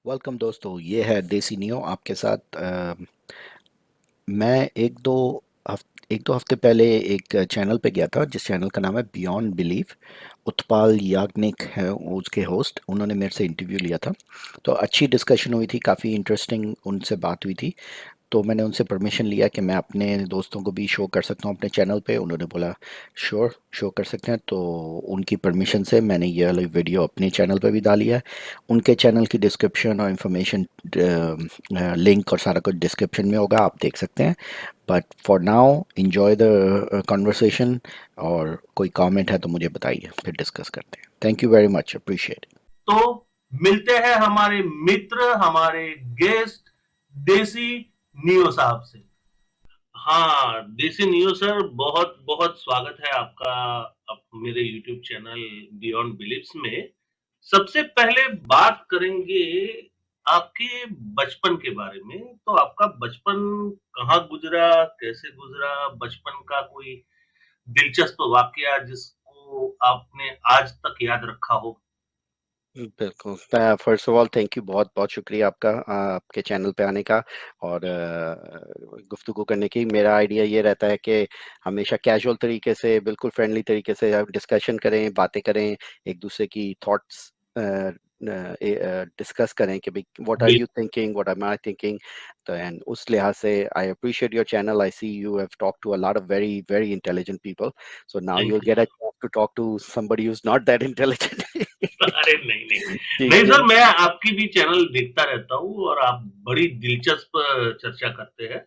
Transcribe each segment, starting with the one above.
Welcome दोस्तों, ये है देसी नियो आपके साथ। मैं एक दो हफ्ते पहले एक चैनल पे गया था जिस चैनल का नाम है बियॉन्ड बिलीफ। उत्पल याग्निक है उसके होस्ट, उन्होंने मेरे से इंटरव्यू लिया था। तो अच्छी डिस्कशन हुई थी, काफ़ी इंटरेस्टिंग उनसे बात हुई थी। तो मैंने उनसे परमिशन लिया कि मैं अपने दोस्तों को भी शो कर सकता हूँ अपने चैनल पे। उन्होंने बोला श्योर, शो कर सकते हैं। तो उनकी परमिशन से मैंने ये वाली वीडियो अपने चैनल पे भी डाली है। उनके चैनल की डिस्क्रिप्शन और इन्फॉर्मेशन, लिंक और सारा कुछ डिस्क्रिप्शन में होगा, आप देख सकते हैं। But for now enjoy the conversation. और कोई कमेंट है तो मुझे बताइए, फिर डिस्कस करते हैं। Thank you very much, appreciate. तो मिलते हैं हमारे मित्र, हमारे गेस्ट, देसी नियो साहब से। हाँ, देसी नियो सर, बहुत बहुत स्वागत है आपका मेरे यूट्यूब चैनल बियॉन्ड बिलीव्स में। सबसे पहले बात करेंगे आपके बचपन के बारे में। तो आपका बचपन कहाँ गुजरा, कैसे गुजरा? बचपन का कोई दिलचस्प वाकया जिसको आपने आज तक याद रखा हो? बिल्कुल। First of all thank you, बहुत बहुत शुक्रिया आपका, आपके चैनल पे आने का और गुफ्तगू करने की। मेरा आइडिया ये रहता है कि हमेशा कैजुअल तरीके से, बिल्कुल फ्रेंडली तरीके से डिस्कशन करें, बातें करें, एक दूसरे की थॉट्स डिस्कस करें कि भाई what are you thinking, what am I thinking. तो एंड उस लिहाज से I appreciate your channel. I see you have talk to a lot of very very intelligent people, so now you thank will you get a sir. Chance to talk to somebody who's not that intelligent. अरे नहीं नहीं, नहीं ठीक है। Sir, मैं आपकी भी channel देखता रहता हूँ और आप बड़ी दिलचस्प चर्चा करते हैं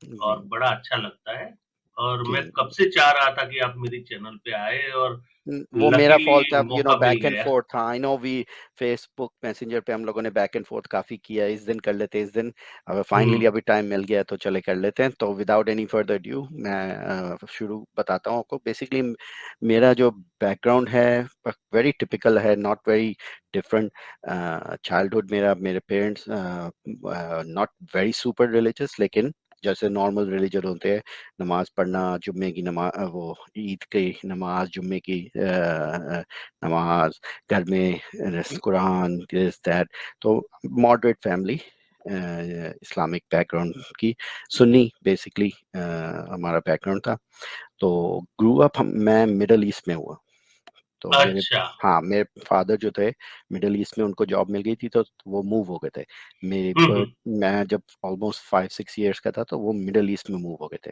जी। और बड़ा अच्छा लगता है। और जी। मैं कब से चाह रहा था कि आप मेरी चैनल पे आए और वो मेरा लकीली फॉल्ट था, मौका मिल बैक एंड गया। फोर्थ था। I know we Facebook Messenger पे हम लोगों ने बैक एंड फोर्थ काफी किया है, इस दिन कर लेते हैं, इस दिन। अब फाइनली हम्म। अभी टाइम मिल गया है, तो चले कर लेते हैं। तो विदाउट एनी फर्दर ड्यू मैं शुरू बताता हूँ आपको। बेसिकली मेरा जो बैकग्राउंड है वेरी टिपिकल है, नॉट वेरी डिफरेंट। चाइल्डहुड मेरा, मेरे parents not very super religious, लेकिन जैसे नॉर्मल रिलीजन होते हैं, नमाज पढ़ना, जुम्मे की नमाज, वो ईद की नमाज, जुम्मे की नमाज, घर में कुरान, दिस दैट। तो मॉडरेट फैमिली, इस्लामिक बैकग्राउंड की, सुन्नी बेसिकली हमारा बैकग्राउंड था। तो ग्रू अप मैं मिडल ईस्ट में हुआ। तो मेरे, अच्छा। हाँ, मेरे फादर जो थे, मिडल ईस्ट में उनको जॉब मिल गई थी, तो वो मूव हो गए थे। मेरे हम्म। मैं जब ऑलमोस्ट 5 6 ईयर्स का था, तो वो मिडल ईस्ट में मूव हो गए थे।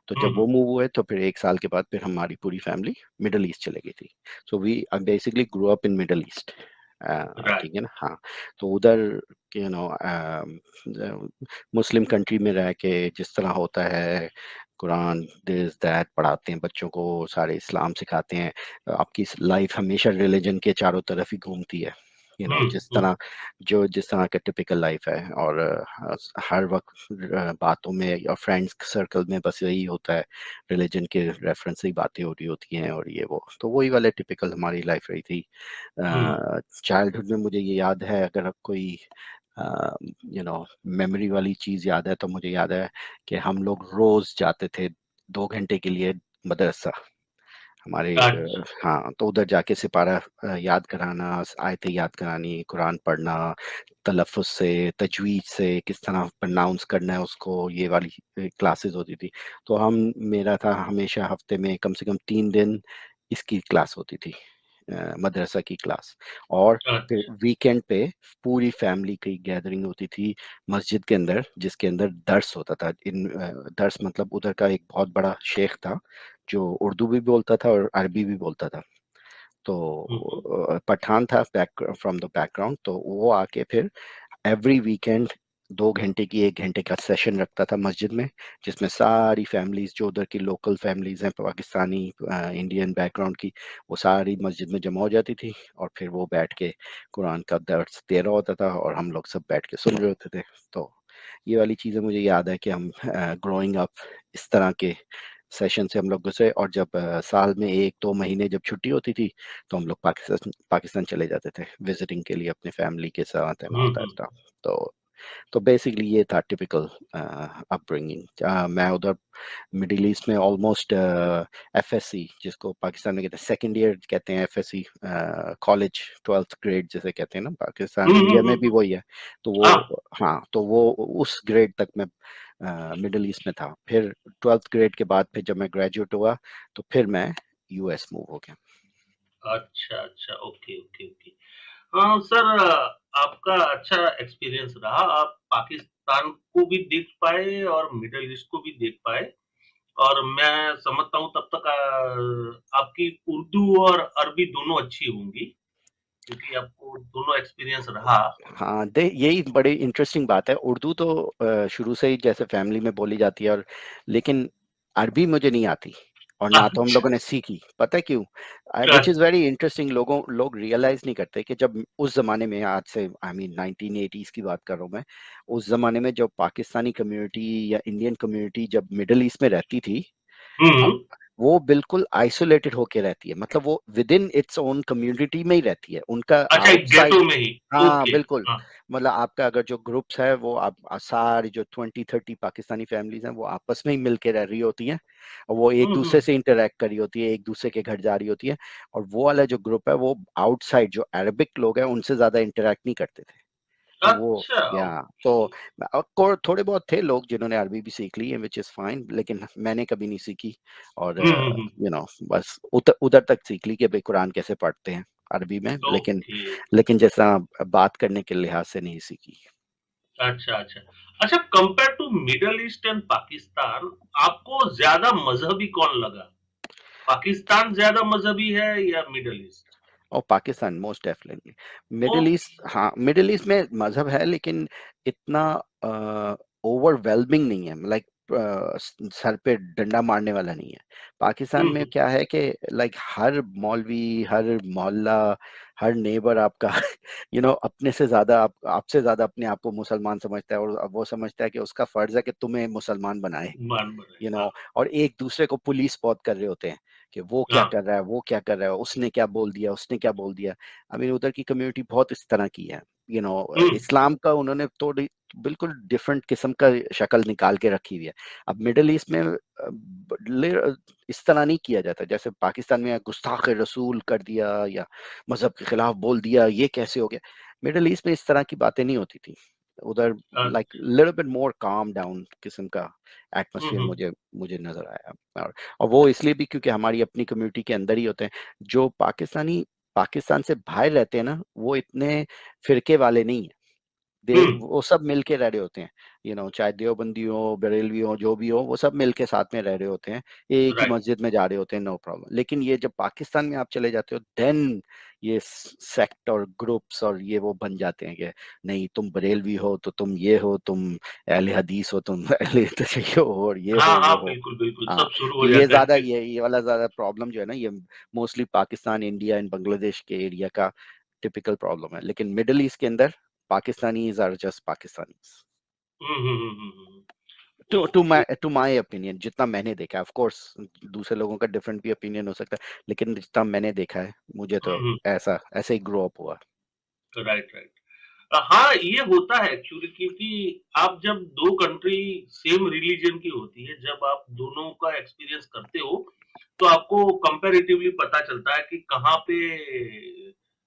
तो जब वो हम्म। मूव हुए, तो फिर 1 साल के बाद फिर हमारी पूरी फैमिली मिडल ईस्ट चले गई थी। So we basically grow up in Middle East. Right. ठीक है ना, हाँ। तो उधर यू नो मुस्लिम कंट्री में रह के जिस तरह होता है, कुरान दिस दैट पढ़ाते हैं बच्चों को, सारे इस्लाम सिखाते हैं। आपकी लाइफ हमेशा रिलीजन के चारों तरफ ही घूमती है, जिस हम्म। तरह, जो जिस तरह का टिपिकल लाइफ है। और हर वक्त बातों में और फ्रेंड्स सर्कल में बस यही होता है, रिलीजन के रेफरेंस से ही बातें हो रही होती हैं, और ये वो तो वही वाले टिपिकल हमारी लाइफ रही थी। हम्म। चाइल्डहुड में मुझे ये याद है, अगर कोई मेमोरी वाली चीज़ याद है, तो मुझे याद है कि हम लोग रोज जाते थे 2 घंटे के लिए मदरसा। हमारे अच्छा। हाँ, तो उधर जाके सिपारा याद कराना, आयतें याद करानी, कुरान पढ़ना, तलफ़्फ़ुज़ से, तजवीज़ से, किस तरह प्रोनाउंस करना है उसको, ये वाली क्लासेस होती थी। तो मेरा था हमेशा हफ्ते में कम से कम 3 दिन इसकी क्लास होती थी, मदरसा की क्लास। और फिर अच्छा। वीकेंड पे पूरी फैमिली की गैदरिंग होती थी मस्जिद के अंदर, जिसके अंदर दर्स होता था। दर्स मतलब उधर का एक बहुत बड़ा शेख था, जो उर्दू भी बोलता था और अरबी भी बोलता था। तो हम्म। पठान था, बैक फ्रॉम द बैकग्राउंड। तो वो आके फिर एवरी वीकेंड 2 घंटे की, 1 घंटे का सेशन रखता था मस्जिद में, जिसमें सारी फैमिलीज, जो उधर की लोकल फैमिलीज हैं, पाकिस्तानी इंडियन बैकग्राउंड की, वो सारी मस्जिद में जमा हो जाती थी। और फिर वो बैठ के कुरान का दर्स दे रहा होता था, और हम लोग सब बैठ के सुन रहे होते थे। तो ये वाली चीज़ें मुझे याद है कि हम ग्रोइंग अप इस तरह के सेशन से हम लोग गुजरे। और जब साल में 1 2 महीने जब छुट्टी होती थी, तो हम लोग पाकिस्तान पाकिस्तान चले जाते थे विजिटिंग के लिए अपने फैमिली के साथ and all that hmm. Stuff. तो तो बेसिकली ये था टिपिकल अपब्रिंगिंग। मैं उधर मिडिल ईस्ट में ऑलमोस्ट एफएससी, जिसको पाकिस्तान में कहते हैं सेकेंड ईयर कहते हैं, एफएससी कॉलेज, 12th ग्रेड जिसे कहते हैं ना, पाकिस्तान इंडिया में भी हम्म। वही है। तो हाँ। वो, हाँ, तो वो उस ग्रेड तक मैं मिडिल ईस्ट में था। फिर 12th ग्रेड के बाद फिर जब मैं ग्रेजुएट हुआ तो फिर मैं यूएस मूव हो गया। अच्छा अच्छा, ओके ओके ओके। हाँ सर, आपका अच्छा एक्सपीरियंस रहा। आप पाकिस्तान को भी देख पाए और मिडल ईस्ट को भी देख पाए, और मैं समझता हूँ तब तक आपकी उर्दू और अरबी दोनों अच्छी होंगी, क्योंकि आपको दोनों एक्सपीरियंस रहा। हाँ, दे यही बड़ी इंटरेस्टिंग बात है। उर्दू तो शुरू से ही जैसे फैमिली में बोली जाती है, और लेकिन अरबी मुझे नहीं आती, और ना तो हम अच्छा लोगों ने सीखी। पता है क्यों? अच्छा। Which is very interesting. लोग रियलाइज नहीं करते कि जब उस जमाने में, आज से आई मीन 1980s की बात कर रहा हूँ मैं, उस जमाने में जब पाकिस्तानी कम्युनिटी या इंडियन कम्युनिटी जब मिडिल ईस्ट में रहती थी, अ, हम्म। वो बिल्कुल आइसोलेटेड होके रहती है। मतलब वो with in its own community में ही रहती है, उनका अच्छा, एक आउटसाइड। गेटो में ही। हाँ, ओके। बिल्कुल। हाँ। मतलब आपका अगर जो ग्रुप्स है वो आप सारी जो 20-30 पाकिस्तानी फैमिलीज हैं वो आपस में ही मिलके रह रही होती हैं, और वो एक दूसरे हम्म। से इंटरेक्ट कर रही होती है, एक दूसरे के घर जा रही होती है। और वो वाला जो ग्रुप है वो आउटसाइड जो अरबिक लोग हैं उनसे ज्यादा इंटरेक्ट नहीं करते थे। तो वो, अच्छा, या, तो ओके। थोड़े बहुत थे लोग जिन्होंने अरबी भी सीख ली है, विच इज फाइन, लेकिन मैंने कभी नहीं सीखी। और हम्म। बस उधर उधर तक सीख ली कि भाई कुरान कैसे पढ़ते हैं अरबी में, लेकिन ओके ओके। लेकिन जैसा बात करने के लिहाज से नहीं सीखी। अच्छा अच्छा। अच्छा, compare to Middle East and Pakistan, आपको ज्यादा मजहबी कौन लगा? पाकिस्तान ज्यादा मजहबी है या मिडल ईस्ट? और Pakistan most definitely. Middle east, okay. हाँ, मिडिल ईस्ट में मजहब है लेकिन इतना ओवरवेलमिंग नहीं है, लाइक सर पे डंडा मारने वाला नहीं है। पाकिस्तान में हम्म। क्या है कि लाइक हर मौलवी, हर मोहल्ला, हर नेबर आपका अपने से ज्यादा, आपसे ज्यादा अपने आप को मुसलमान समझता है, और वो समझता है कि उसका फर्ज है कि तुम्हें मुसलमान बनाए। मान बनाए, हाँ। और एक दूसरे को पुलिस बहुत कर रहे होते हैं कि वो क्या हाँ। कर रहा है, वो क्या कर रहा है, उसने क्या बोल दिया, उसने क्या बोल दिया। आई मीन उधर की कम्युनिटी बहुत इस तरह की है। हम्म। इस्लाम का उन्होंने थोड़ी बिल्कुल डिफरेंट किस्म का शक्ल निकाल के रखी हुई है। अब मिडिल ईस्ट में इस तरह नहीं किया जाता, जैसे पाकिस्तान में गुस्ताख रसूल कर दिया या मजहब के खिलाफ बोल दिया, ये कैसे हो गया। मिडिल ईस्ट में इस तरह की बातें नहीं होती थी उधर। लाइक अच्छा। Little bit more calm down किस्म का एटमोसफियर हम्म। मुझे मुझे नजर आया। और वो इसलिए भी क्योंकि हमारी अपनी कम्युनिटी के अंदर ही होते हैं। जो पाकिस्तानी पाकिस्तान से बाहर रहते हैं ना, वो इतने फिरके वाले नहीं है। दे हम्म। वो सब मिल के रह रहे होते हैं। चाहे देवबंदी हो, बरेलवी हो, जो भी हो, वो सब मिल के साथ में रह रहे होते हैं, एक ही राइट। मस्जिद में जा रहे होते हैं, नो प्रॉब्लम। लेकिन ये जब पाकिस्तान में आप चले जाते हो, देन ये सेक्ट और ग्रुप्स और ये वो बन जाते हैं कि नहीं, तुम बरेलवी हो तो तुम ये हो, तुम अहले हदीस हो, तुम अहले तशय्यो हो, और ये हाँ हो, हाँ, वो हो। बिल्कुल बिल्कुल, हाँ, सब शुरू तो हो जाता है। ये वाला ज्यादा प्रॉब्लम जो है ना, ये mostly Pakistan, India and Bangladesh के एरिया का टिपिकल प्रॉब्लम है। लेकिन मिडिल ईस्ट के अंदर Pakistanis are just Pakistanis. Okay. To my opinion, जितना मैंने देखा है, ऑफ कोर्स दूसरे लोगों का डिफरेंट भी ओपिनियन हो सकता है, लेकिन जितना मैंने देखा है, मुझे तो ऐसा ऐसे ही ग्रो अप हुआ। Right right. हाँ, ये होता है एक्चुअली, क्योंकि आप जब दो कंट्री सेम रिलीजन की होती है, जब आप दोनों का एक्सपीरियंस करते हो, तो आपको कंपैरेटिवली पता चलता है कि कहाँ पे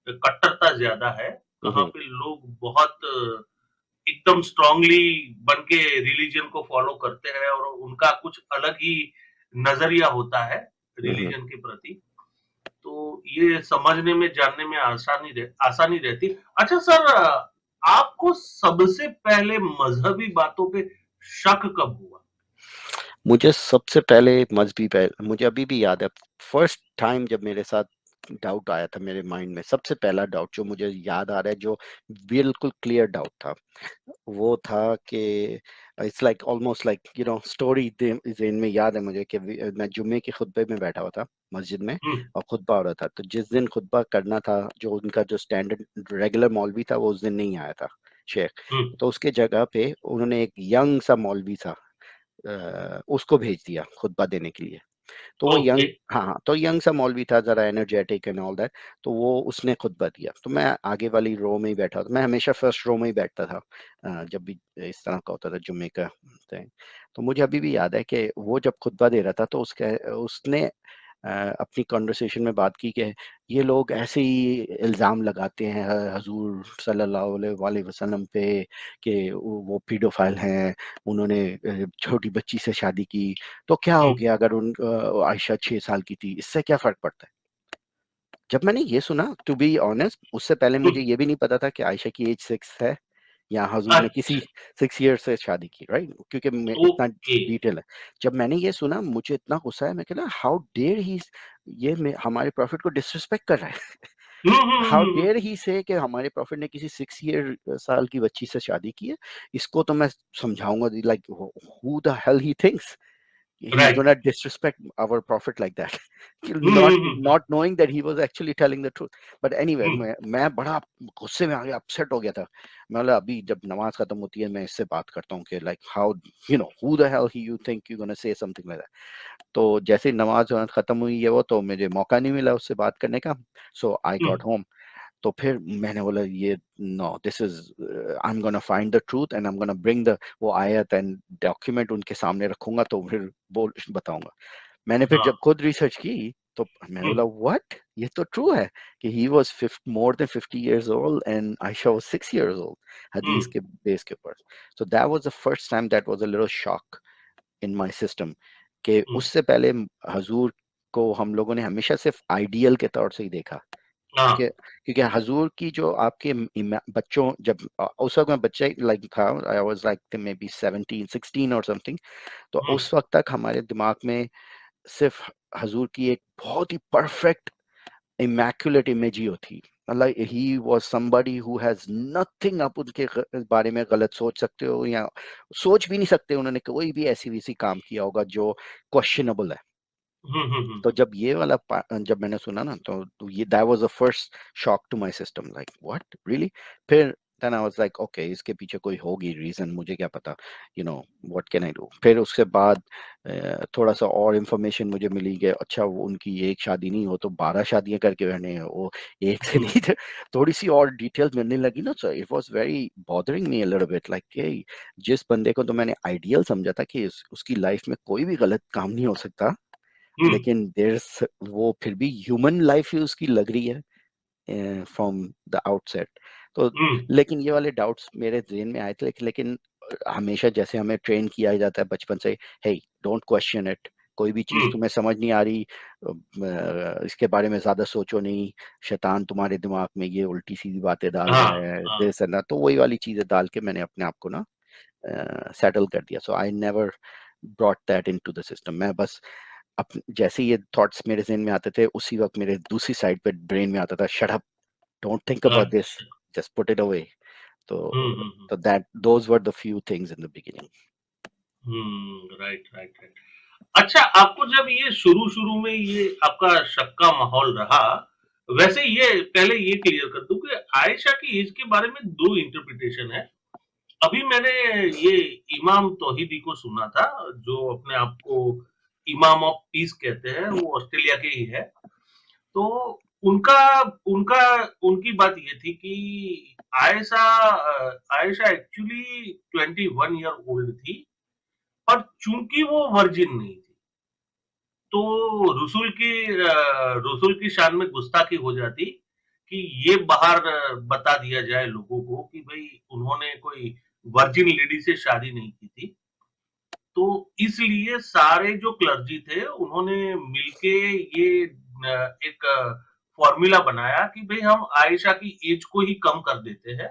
कट्टरता ज्यादा है, कहाँ हम्म, पे लोग बहुत एकदम स्ट्रांगली बन के रिलीजन को फॉलो करते हैं, और उनका कुछ अलग ही नजरिया होता है हम्म। रिलीजन के प्रति। तो ये समझने में, जानने में आसानी रहती। अच्छा सर, आपको सबसे पहले मजहबी बातों पे शक कब हुआ? मुझे सबसे पहले मजहबी पहले, मुझे अभी भी याद है, फर्स्ट टाइम जब मेरे साथ डाउट आया था मेरे माइंड में, सबसे पहला डाउट जो मुझे याद आ रहा है, जो बिल्कुल क्लियर डाउट था, वो था कि it's like almost like story ज़हन में याद है मुझे कि मैं जुम्मे के खुतबे में बैठा हुआ था मस्जिद में, हम्म। और खुतबा हो रहा था। तो जिस दिन खुतबा करना था, जो उनका जो स्टैंडर्ड रेगुलर मौलवी था, वो उस दिन नहीं आया था, शेख। हम्म। तो उसके जगह पे उन्होंने एक यंग सा मौलवी था, उसको भेज दिया खुतबा देने के लिए। तो वो ओके। यंग, हाँ हाँ, तो यंग सा मौलवी था, जरा एनर्जेटिक एंड ऑल दैट। तो वो उसने खुतबा दिया, तो मैं आगे वाली रो में ही बैठा था, मैं हमेशा फर्स्ट रो में ही बैठता था जब भी इस तरह का होता था जुम्मे का thing। तो मुझे अभी भी याद है कि वो जब खुतबा दे रहा था तो उसके उसने अपनी कॉन्वर्सेशन में बात की कि ये लोग ऐसे ही इल्ज़ाम लगाते हैं हजूर सल्लल्लाहु अलैहि वसल्लम पे कि वो पीडोफाइल हैं, उन्होंने छोटी बच्ची से शादी की, तो क्या हो हुँ, गया अगर आयशा 6 साल की थी, इससे क्या फर्क पड़ता है। जब मैंने ये सुना, टू बी ऑनेस्ट, उससे पहले हुँ, मुझे ये भी नहीं पता था कि आयशा की एज 6 है या हजूर ने किसी अच्छा, 6 ईयर से शादी की, राइट, क्योंकि इतना ओके। डिटेल है। जब मैंने ये सुना मुझे इतना गुस्सा है, मैं कहना हाउ डेयर ही, हमारे प्रॉफिट को डिसरिस्पेक्ट कर रहा है। हुँ, hmm, how hmm, hmm, dare he से कि हमारे प्रॉफिट ने किसी 6 ईयर साल की बच्ची से शादी की है, इसको तो मैं समझाऊंगा, like who the hell he thinks he's right. gonna disrespect our prophet like that, hmm, not hmm, hmm, hmm, not knowing that he was actually telling the truth। But anyway, हुँ, मैं बड़ा गुस्से में आ गया, अपसेट हो गया था। मैं बोला अभी जब नमाज खत्म होती है मैं इससे बात करता हूँ कि like how, who the hell he you think you gonna say something like that. तो जैसे ही नमाज खत्म हुई है वो, तो मुझे मौका नहीं मिला उससे बात करने का। So I uh, got home. तो फिर मैंने बोला ये no, this is, I am gonna find the truth and I am gonna bring the वो आयत एंड डॉक्यूमेंट उनके सामने रखूंगा, तो फिर बोल बताऊंगा। मैंने फिर हाँ, जब खुद रिसर्च की तो मैंने हुँ, बोला व्हाट, ये तो ट्रू है कि he was more than 50 years old and Aisha was 6 years old, hmm, हदीस के बेस के ऊपर। So that was the first time that was a little shock in my system कि हुँ, उससे पहले हजूर को हम लोगों ने हमेशा सिर्फ आइडियल के तौर से ही देखा। हाँ, क्योंकि क्योंकि हजूर की जो आपके बच्चों, जब उस वक्त मैं बच्चा लाइक था, आई वाज लाइक मे बी 17 16 और समथिंग। तो हुँ, उस वक्त तक हमारे दिमाग में सिर्फ हजूर की एक बहुत ही परफेक्ट इमैक्युलेट इमेज ही होती, मतलब he was somebody who has nothing, आप उनके बारे में गलत सोच सकते हो या सोच भी नहीं सकते उन्होंने कोई भी ऐसी वैसी काम किया होगा जो क्वेश्चनेबल है। हुँ, हुँ, हुँ, तो जब ये वाला जब मैंने सुना ना, तो ये that was the first shock to my system, like what really. फिर then I was like okay, इसके पीछे कोई होगी रीजन, मुझे क्या पता, व्हाट कैन आई डू। फिर उसके बाद थोड़ा सा और इन्फॉर्मेशन मुझे मिली कि अच्छा वो उनकी एक शादी नहीं, हो तो 12 शादियां करके रहने हैं वो, एक से हुँ, नहीं थे। थोड़ी सी और डिटेल्स मिलने लगी ना, so it was very bothering me a little bit, like जिस बंदे को तो मैंने आइडियल समझा था कि उसकी लाइफ में कोई भी गलत काम नहीं हो सकता, हुँ, लेकिन वो फिर भी ह्यूमन लाइफ ही उसकी लग रही है फ्रॉम द आउटसेट। तो हुँ, लेकिन ये वाले डाउट्स मेरे ज़हन में आए थे, लेकिन हमेशा जैसे हमें ट्रेन किया जाता है बचपन से, हे डोंट क्वेश्चन इट, कोई भी चीज़ हुँ, तुम्हें समझ नहीं आ रही, इसके बारे में ज़्यादा सोचो नहीं, शैतान तुम्हारे दिमाग में ये उल्टी सीधी बातें डाल हाँ, रहा है, हाँ, दिस एंड दैट। तो वही वाली चीज़ें डाल के मैंने अपने आप को ना सेटल कर दिया। So I never brought that into the system. मैं बस जैसे ये थॉट्स मेरे ज़हन में आते थे, उसी वक्त मेरे दूसरी साइड पे ब्रेन में आता था, shut up, don't think about this, अच्छा। Just put it away. तो hmm, hmm, hmm, that those were the few things in the beginning. Hmm, right, right, right. अच्छा, आपको जब ये शुरू-शुरू में ये आपका शक का माहौल रहा, वैसे ये पहले ये क्लियर कर दूँ कि आयशा की एज के बारे में 2 इंटरप्रिटेशन है। अभी मैंने ये इमाम तौहीदी को सुना था, जो अपने आप को इमाम ऑफ पीस कहते हैं, वो ऑस्ट्रेलिया के ही है। तो उनका उनका उनकी बात ये थी कि आयशा एक्चुअली 21 ईयर ओल्ड थी, पर चूंकि वो वर्जिन नहीं थी, तो रसूल की शान में गुस्ताखी हो जाती कि ये बाहर बता दिया जाए लोगों को कि भाई उन्होंने कोई वर्जिन लेडी से शादी नहीं की थी। तो इसलिए सारे जो क्लर्जी थे उन्होंने मिलके ये एक फॉर्मूला बनाया कि भाई हम आयशा की एज को ही कम कर देते हैं,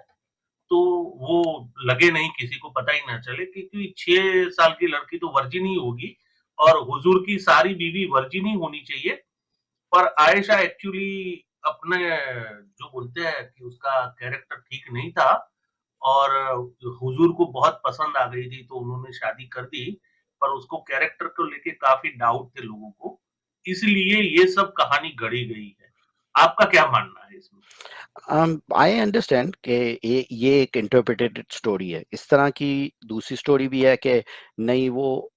तो वो लगे नहीं, किसी को पता ही ना चले, क्योंकि 6 साल की लड़की तो वर्जिन ही होगी और हुजूर की सारी बीवी वर्जिन ही होनी चाहिए। पर आयशा एक्चुअली अपने जो बोलते हैं कि उसका कैरेक्टर ठीक नहीं था और हुजूर को बहुत पसंद आ गई थी, तो उन्होंने शादी कर दी। पर उसको कैरेक्टर को लेके काफी डाउट थे लोगों को, इसलिए ये सब कहानी गढ़ी गई है। आपका क्या मानना है इसमें? आई अंडरस्टैंड कि ये एक इंटरप्रिटेड स्टोरी है। इस तरह की दूसरी स्टोरी भी है कि नहीं, वो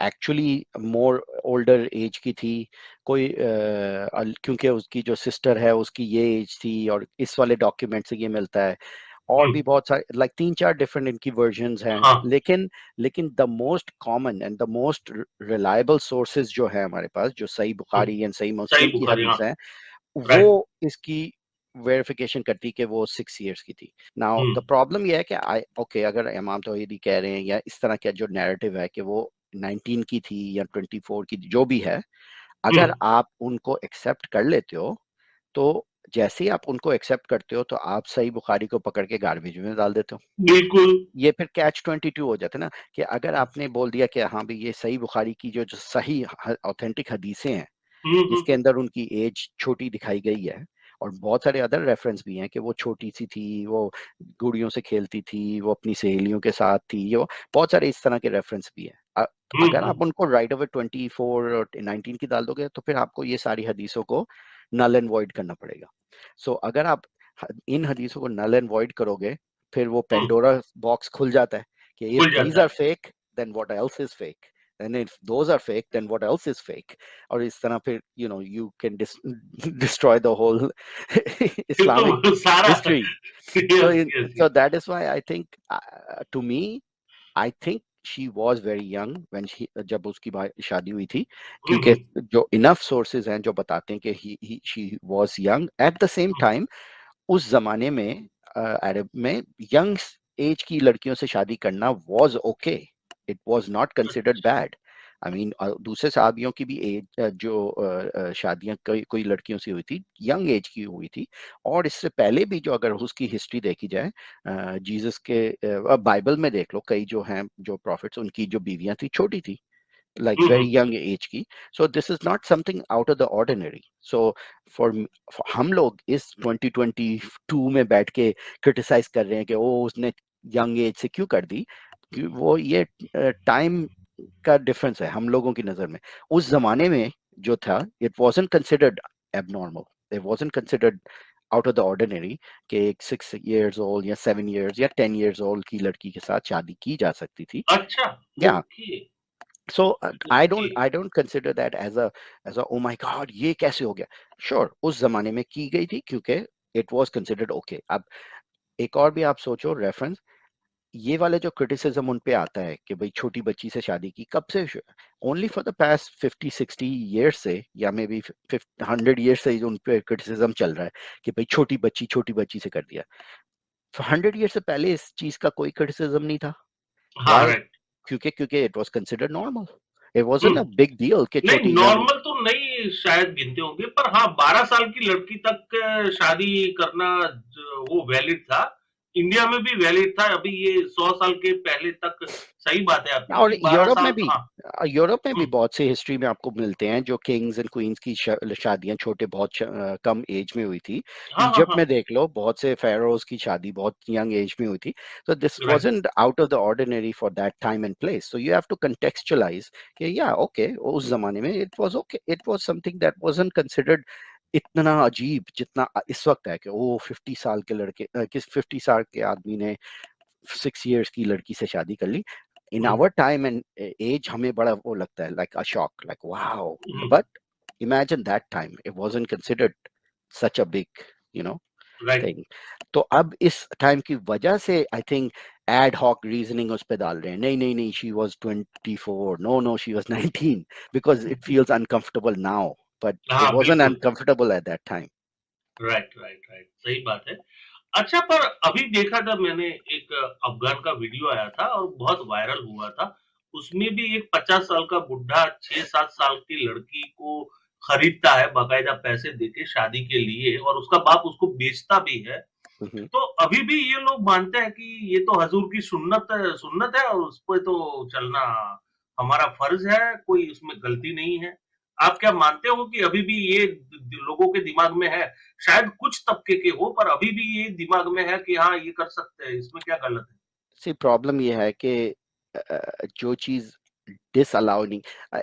एक्चुअली मोर ओल्डर एज की थी, कोई क्योंकि उसकी जो सिस्टर है उसकी ये एज थी, और इस वाले डॉक्यूमेंट से ये मिलता है। और हम्म। भी बहुत सारे, लाइक तीन चार डिफरेंट इनकी वर्जन्स हैं। हाँ। लेकिन the most common and the most reliable sources जो है हमारे पास, जो सही हम्म, बुखारी एंड सही सही मुस्लिम की बुखारी, हाँ। हदीस है, वो राइट। इसकी वेरिफिकेशन करती कि वो 6 इयर्स की थी। Now hmm. द प्रॉब्लम ये है कि आई ओके, अगर इमाम तौहीदी कह रहे हैं या इस तरह का जो नैरेटिव है कि वो 19 की थी या 24 की थी, जो भी है, हम्म। अगर आप उनको एक्सेप्ट कर लेते हो, तो जैसे ही आप उनको एक्सेप्ट करते हो, तो आप सही बुखारी को पकड़ के गार्बेज में डाल देते हो। बिल्कुल। ये फिर कैच 22 हो जाता है ना, कि अगर आपने बोल दिया कि हाँ भाई, ये सही बुखारी की जो सही ऑथेंटिक हदीसें हैं, जिसके अंदर उनकी एज छोटी दिखाई गई है, और बहुत सारे अदर रेफरेंस भी हैं कि वो छोटी सी थी, वो गुड़ियों से खेलती थी, वो अपनी सहेलियों के साथ थी, वो बहुत सारे इस तरह के रेफरेंस भी हैं। अगर हम्म। आप उनको राइट ओवर 24 और 19 की डाल दोगे, तो फिर आपको ये सारी हदीसों को नल एंड वॉइड करना पड़ेगा। अगर आप इन हदीसों को नल एंड वॉइड करोगे, फिर वो हम्म। पेंडोरा बॉक्स खुल जाता है कि इफ खुल दीज जाता आर है। Fake, then what else is fake, and if those are fake, then what else is fake. और इस तरह फिर you can destroy the whole फिर Islamic तो सारा history. So yes, yes, so yes. that is why I think, to me, I think she was very young when जब उसकी शादी हुई थी, क्योंकि हम्म। जो इनफ सोर्सेज हैं जो बताते हैं कि she was young at the same time। उस जमाने में अरब में यंग एज की लड़कियों से शादी करना was okay, it was not considered bad. I mean, दूसरे साहबियों की भी एज, जो शादियां कोई लड़कियों से हुई थी, यंग एज की हुई थी। और इससे पहले भी, जो अगर उसकी हिस्ट्री देखी जाए, जीसस के बाइबल में देख लो, कई जो हैं जो प्रॉफिट्स, उनकी जो बीवियां थी छोटी थी, like very हम्म। young age की। So this is not something out of the ordinary. So for हम लोग इस 2022 में बैठ के क्रिटिसाइज कर रहे हैं कि ओ उसने यंग एज से क्यों कर दी, कि वो ये टाइम का डिफरेंस है हम लोगों की नजर में। उस जमाने में जो था, it wasn't considered abnormal, it wasn't considered out of the ordinary कि एक 6 years old या 7 years या 10 years old की लड़की के साथ शादी की जा सकती थी। अच्छा। या okay. So I okay. Don't I don't consider that as a oh my God, ये कैसे हो गया। श्योर, उस जमाने में की गई थी, क्योंकि इट वाज कंसिडर्ड ओके। अब एक और भी आप सोचो रेफरेंस, ये वाले जो क्रिटिसिज्म उन पे आता है कि भाई छोटी बच्ची से शादी की, कब से? Only for the past 50-60 years से, या मे बी 100 years से उन पे क्रिटिसिज्म चल रहा है कि भाई छोटी बच्ची से कर दिया। 100 years से पहले इस चीज का कोई क्रिटिसिज्म नहीं था। हाँ, Why? राइट। क्योंकि it was considered normal, it wasn't a hmm. Big deal कि नहीं, छोटी यंग। नॉर्मल तो नहीं शायद गिनते होंगे, पर हाँ, 12 साल की लड़की तक शादी करना वो वैलिड था। इंडिया में भी वैलिड था। अभी ये 100 साल के पहले तक सही बात है आपकी और कि 12 साल, हाँ। यूरोप में भी हम्म। बहुत से हिस्ट्री में आपको मिलते हैं जो किंग्स एंड क्वींस की शादियां छोटे बहुत कम एज में हुई थी। हाँ, हाँ, इजिप्ट हाँ। में देख लो, बहुत से फेरोज की शादी बहुत यंग एज में हुई थी। तो this right. Wasn't out of the ordinary for that time and place. So you have to contextualise कि या ओके, उस जमाने में it was okay, it was something that wasn't considered इतना अजीब जितना इस वक्त है कि ओ 50 साल के लड़के, किस 50 साल के आदमी ने 6 years की लड़की से शादी कर ली। In hmm. Our time and as हमें बड़ा वो लगता है, like a shock, like wow. Hmm. But imagine that time it wasn't considered such a big you know right. Thing. तो अब इस टाइम की वजह से I think ad hoc reasoning उस पे डाल रहे हैं, नहीं नहीं नहीं, she was 24, no no, she was 19, because it feels uncomfortable now, but it हाँ, वाजंट बिल्कुल। Uncomfortable at that time. Right, right, right, सही बात है। अच्छा, पर अभी देखा था मैंने, एक अफ़गान का वीडियो आया था और बहुत वायरल हुआ था। उसमें भी एक 50 साल का बुड्ढा 6-7 साल की लड़की को खरीदता है बाकायदा पैसे देके शादी के लिए, और उसका बाप उसको बेचता भी है। तो अभी भी ये लोग मानते हैं कि ये तो हजूर की सुन्नत है और उस पे तो चलना हमारा फर्ज है, कोई उसमें गलती नहीं है। आप क्या मानते हो कि अभी भी ये लोगों के दिमाग में है? शायद कुछ तबके के हो, पर अभी भी ये दिमाग में है कि हाँ, ये कर सकते हैं, इसमें क्या गलत है? सी प्रॉब्लम ये है कि जो चीज डिसअलाउ नहीं,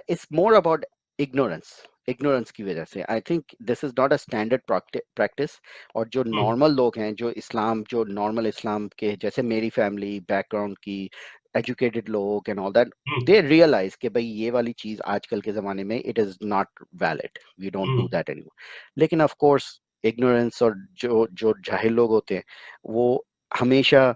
it's more about ignorance. Ignorance की वजह से। I think this is not a standard practice. और जो हुँ, नॉर्मल लोग हैं, जो नॉर्मल इस्लाम के, जैसे मेरी फैमिली बैकग्राउंड की, एजुकेटेड लोग and all that, uh, they realise कि भाई ये वाली चीज आजकल के जमाने में it is not valid, we don't uh, do that anymore. लेकिन ऑफ कोर्स इग्नोरेंस और जो जो जाहिल लोग होते हैं, वो हमेशा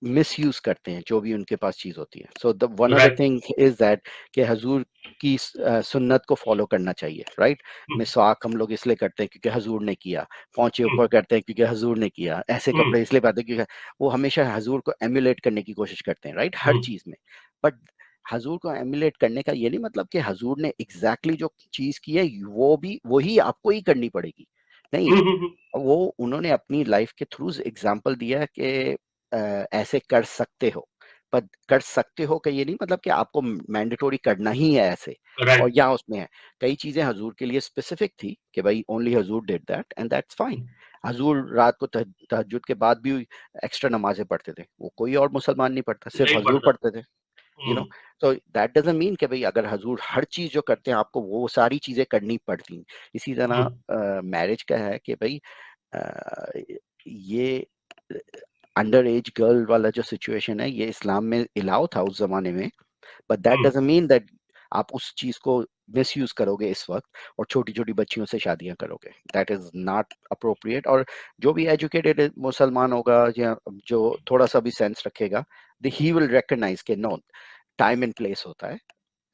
मिस यूज करते हैं जो भी उनके पास चीज होती है। So the one of the right. Thing is that कि हजूर की सुन्नत को फॉलो करना चाहिए, राइट। हुँ, मिसवाक हम लोग इसलिए करते हैं क्योंकि हजूर ने किया, पहुंचे हुँ, ऊपर करते हैं क्योंकि हजूर ने किया, ऐसे हुँ, कपड़े इसलिए पहनते हैं क्योंकि वो हमेशा हजूर को एम्यूलेट करने की कोशिश करते हैं, राइट, हर हुँ, चीज में। बट हजूर को एम्यूलेट करने का ये नहीं मतलब कि हजूर ने एग्जैक्टली जो चीज की है वो भी वही आपको ही करनी पड़ेगी, नहीं। हुँ, हुँ, हुँ, वो उन्होंने अपनी लाइफ के थ्रू एग्जाम्पल दिया है कि ऐसे कर सकते हो। पर कर सकते हो का ये नहीं मतलब कि आपको मैंडेटोरी करना ही है ऐसे। और राइट। यहाँ उसमें है, कई चीजें हजूर के लिए स्पेसिफिक थी कि भाई ओनली हजूर did that and that's fine. Hmm, हजूर रात को तहज्जुद के बाद भी एक्स्ट्रा नमाजें पढ़ते थे, वो कोई और मुसलमान नहीं पढ़ता, सिर्फ नहीं हजूर पड़ता। पढ़ते थे, you uh, know. So that doesn't mean कि भाई अगर हजूर हर चीज जो करते हैं आपको वो सारी चीजें करनी पड़ती हैं। इसी हुँ, तरह मैरिज का है कि भाई अ, ये अंडर एज गर्ल वाला जो सिचुएशन है, ये इस्लाम में इलाउ था उस जमाने में। But that hmm, doesn't mean that आप उस चीज को मिस यूज करोगे इस वक्त और छोटी छोटी बच्चियों से शादियां करोगे, दैट इज नॉट अप्रोप्रिएट। और जो भी एजुकेटेड मुसलमान होगा या जो थोड़ा सा भी सेंस रखेगा, ही विल रिकग्नाइज के नो, टाइम एंड प्लेस होता है।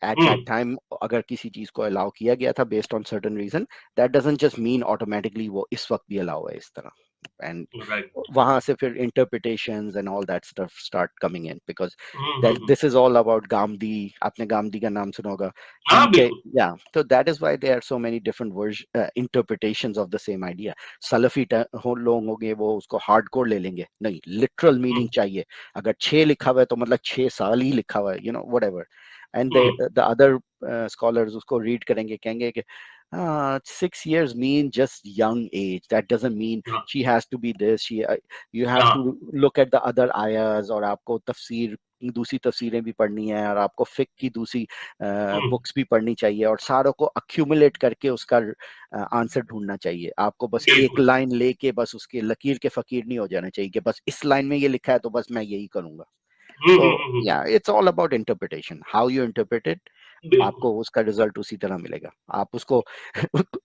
एट हुँ, दैट टाइम अगर किसी चीज को अलाउ किया गया था based on certain reason, that doesn't just mean automatically वो इस वक्त भी अलाउ है इस तरह। And right. वहां से फिर interpretations and all that stuff start coming in, because hmm, hmm, hmm. This is all about Ghamidi. आपने गामदी का नाम सुना होगा। हाँ, ही के, बिल्कुल। या तो that is why there are so many different version interpretations of the same idea. Salafi लोग होंगे वो उसको हार्डकोर ले लेंगे, नहीं लिटरल हुँ, मीनिंग चाहिए। अगर 6 लिखा हुआ है तो मतलब 6 साल ही लिखा हुआ है, you no, whatever. And hmm, the other scholars उसको रीड करेंगे, कहेंगे कि 6 years mean just young age, that doesn't mean हाँ, she has to be this, she you have हाँ, to look at the other ayahs, और आपको तफसीर दूसरी तफसीरें भी पढ़नी है, और आपको फिक की दूसरी हुँ, बुक्स भी पढ़नी चाहिए, और सारों को अक्यूमुलेट करके उसका आंसर ढूंढना चाहिए। आपको बस एक बिल्कुल। लाइन लेके बस उसके लकीर के फकीर नहीं हो जाना चाहिए कि बस इस लाइन में ये लिखा है तो बस मैं यही करूंगा। हुँ, तो हुँ, हुँ, हुँ, या it's all about interpretation, how you interpret it, बिल्कुल, आपको उसका रिजल्ट उसी तरह मिलेगा। आप उसको